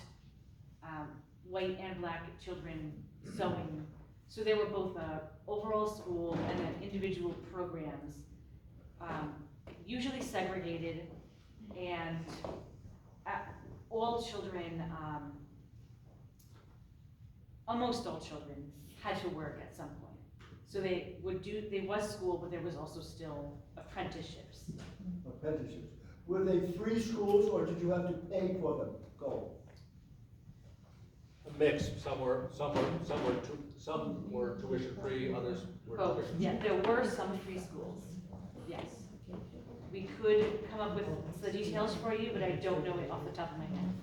white and black children sewing. So they were both a overall school and then individual programs, usually segregated, and all children, almost all children had to work at some point. So there was school, but there was also still apprenticeships. Apprenticeships. Were they free schools, or did you have to pay for them? Go. A mix, some were tuition free, others were Both, tuition. yeah, there were some free schools, yes. We could come up with the details for you, but I don't know it off the top of my head.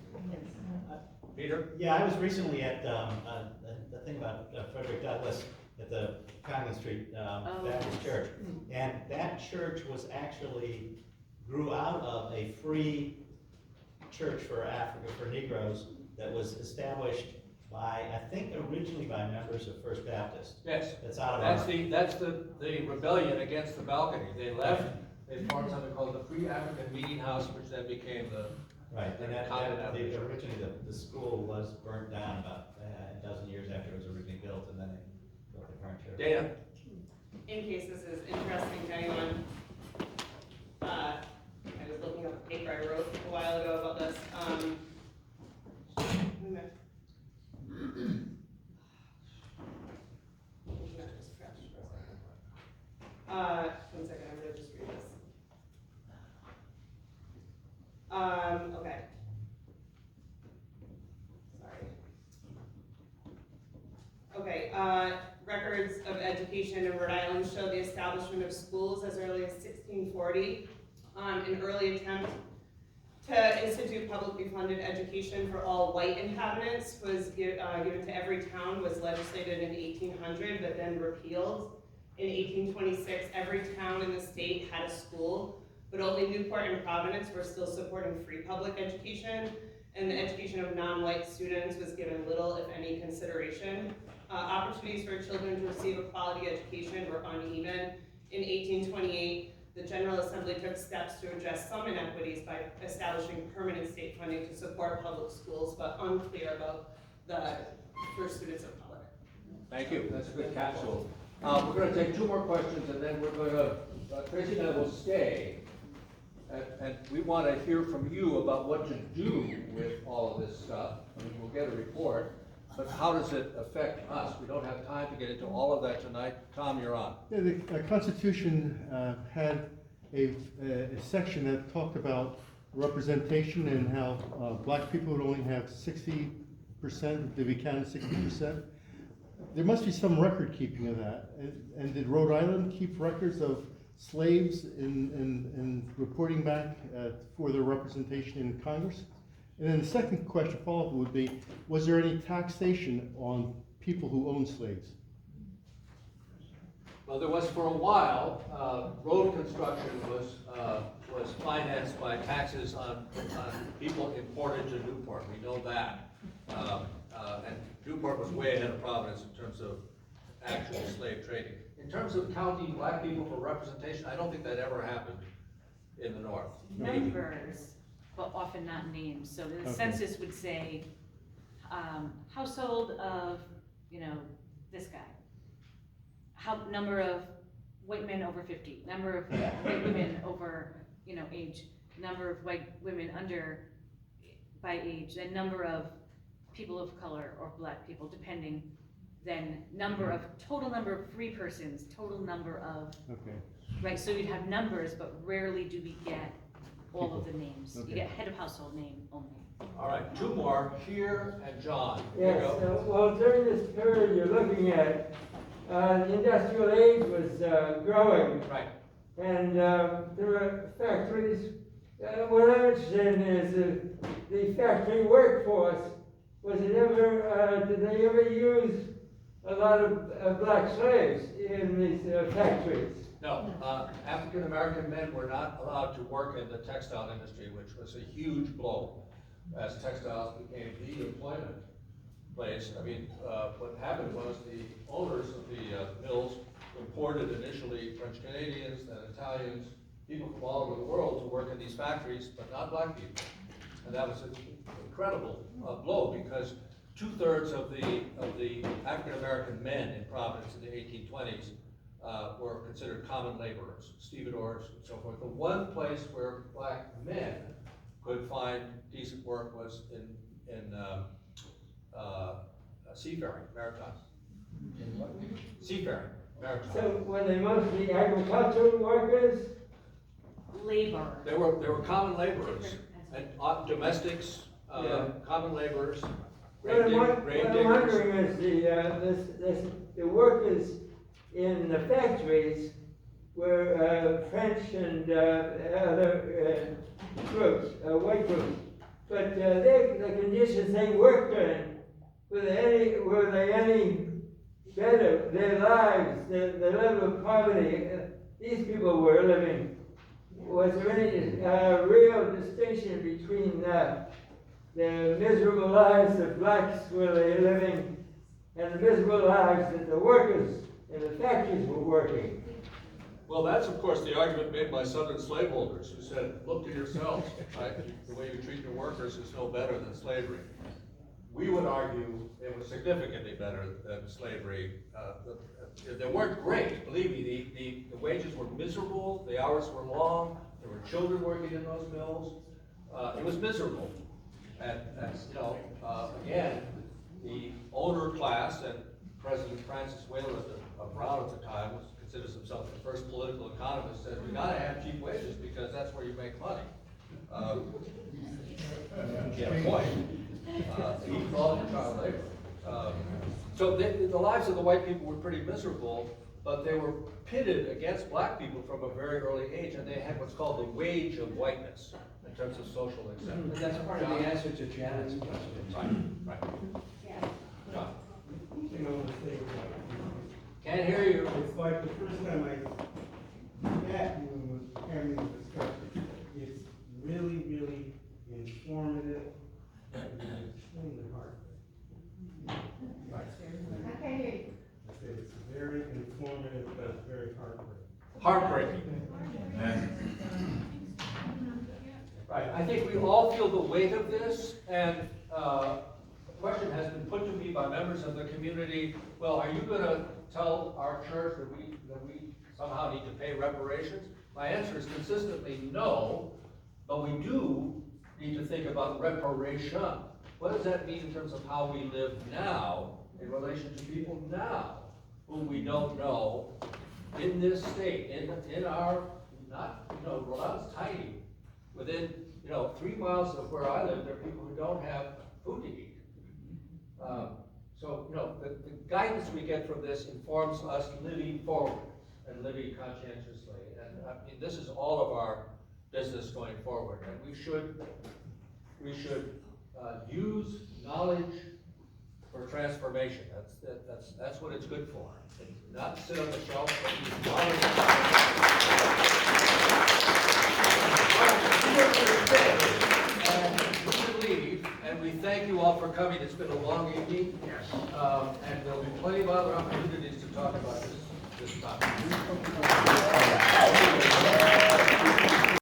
Peter? Yeah, I was recently at the thing about Frederick Douglass at the Conley Street Baptist Church. And that church was actually, grew out of a free church for Africa, for Negroes, that was established by, I think originally by members of First Baptist. Yes. That's out of That's the rebellion against the balcony. They left, they formed something called the Free African Meeting House, which then became the. Right, and Continental. originally the school was burnt down about a dozen years after it was originally built, and then they built the current church. Dana? In case this is interesting to anyone, I was looking up a paper I wrote a while ago about this. One second, I'm gonna just read this. Okay. Sorry. Okay, records of education in Rhode Island show the establishment of schools as early as 1640. An early attempt to institute publicly funded education for all white inhabitants was given to every town, was legislated in 1800, but then repealed. In 1826, every town in the state had a school, but only Newport and Providence were still supporting free public education, and the education of non-white students was given little, if any, consideration. Opportunities for children to receive a quality education were uneven. In 1828, the General Assembly took steps to address some inequities by establishing permanent state funding to support public schools, but unclear about for students of color. Thank you, that's a good capsule. We're going to take two more questions, and then we're going to, Traci and I will stay, and we want to hear from you about what to do with all of this stuff. I mean, we'll get a report, but how does it affect us? We don't have time to get into all of that tonight. Tom, you're on. Yeah, the Constitution had a section that talked about representation and how black people would only have 60%, they'd be counted 60%. There must be some record keeping of that. And did Rhode Island keep records of slaves in reporting back for their representation in Congress? And then the second question, follow-up, would be, was there any taxation on people who owned slaves? Well, there was for a while. Road construction was financed by taxes on people imported to Newport. We know that. And Newport was way ahead of Providence in terms of actual slave trading. In terms of counting black people for representation, I don't think that ever happened in the North. Numbers, but often not names. So the census would say, household of, this guy. Number of white men over 50, number of white women over, age, number of white women by age, and number of people of color or black people, depending, then total number of free persons, total number of, right, so you'd have numbers, but rarely do we get all of the names. You get head of household name only. All right, two more, here and John. Yes, well, during this period you're looking at, the industrial age was growing. Right. And there were factories. What I'm interested in is the factory workforce. Did they ever use a lot of black slaves in these factories? No, African American men were not allowed to work in the textile industry, which was a huge blow. as textiles became the employment place. I mean, what happened was the owners of the mills imported initially French Canadians, then Italians, people from all over the world to work in these factories, but not black people. And that was an incredible blow, because 2/3 of the African-American men in Providence in the 1820s were considered common laborers, stevedores and so forth. The one place where black men could find decent work was in seafaring, maritime. Seafaring, maritime. So were they mostly agricultural workers? Labor. They were common laborers, and domestics, common laborers, What I'm grave diggers. wondering is the workers in the factories were French and other groups, white groups. But the conditions they worked in, were they any better? Their lives, the level of poverty these people were living, was there any real distinction between the miserable lives that blacks were living and the miserable lives that the workers in the factories were working? Well, that's of course the argument made by Southern slaveholders, who said, look to yourselves, right? The way you treat your workers is no better than slavery. We would argue it was significantly better than slavery. They weren't great, believe me. The wages were miserable, the hours were long, there were children working in those mills. It was miserable. And you know, again, the owner class, and President Francis Wayland Brown at the time considers himself the first political economist, said we gotta have cheap wages because that's where you make money. Yeah, point. He called it child labor. So the lives of the white people were pretty miserable, but they were pitted against black people from a very early age, and they had what's called the wage of whiteness in terms of social acceptance. But that's part of the answer to Janet's question. Right. John. You know what I'm saying? Can't hear you. It's like the first time I met you and was having this discussion. It's really, really informative and extremely hard. I can't hear you. I said it's very informative, but it's very heartbreaking. Heartbreaking. Right, I think we all feel the weight of this, and the question has been put to me by members of the community, well, are you gonna tell our church that we somehow need to pay reparations? My answer is consistently no, but we do need to think about reparation. What does that mean in terms of how we live now in relation to people now whom we don't know in this state, in our, not, you know, Rhode Island's tiny. Within, 3 miles of where I live, there are people who don't have food to eat. So, the guidance we get from this informs us living forward and living conscientiously. And I mean, this is all of our business going forward. And we should use knowledge for transformation. That's what it's good for. And not sit on the shelf, but use knowledge. And we should leave, and we thank you all for coming. It's been a long evening. And there'll be plenty of other opportunities to talk about this topic.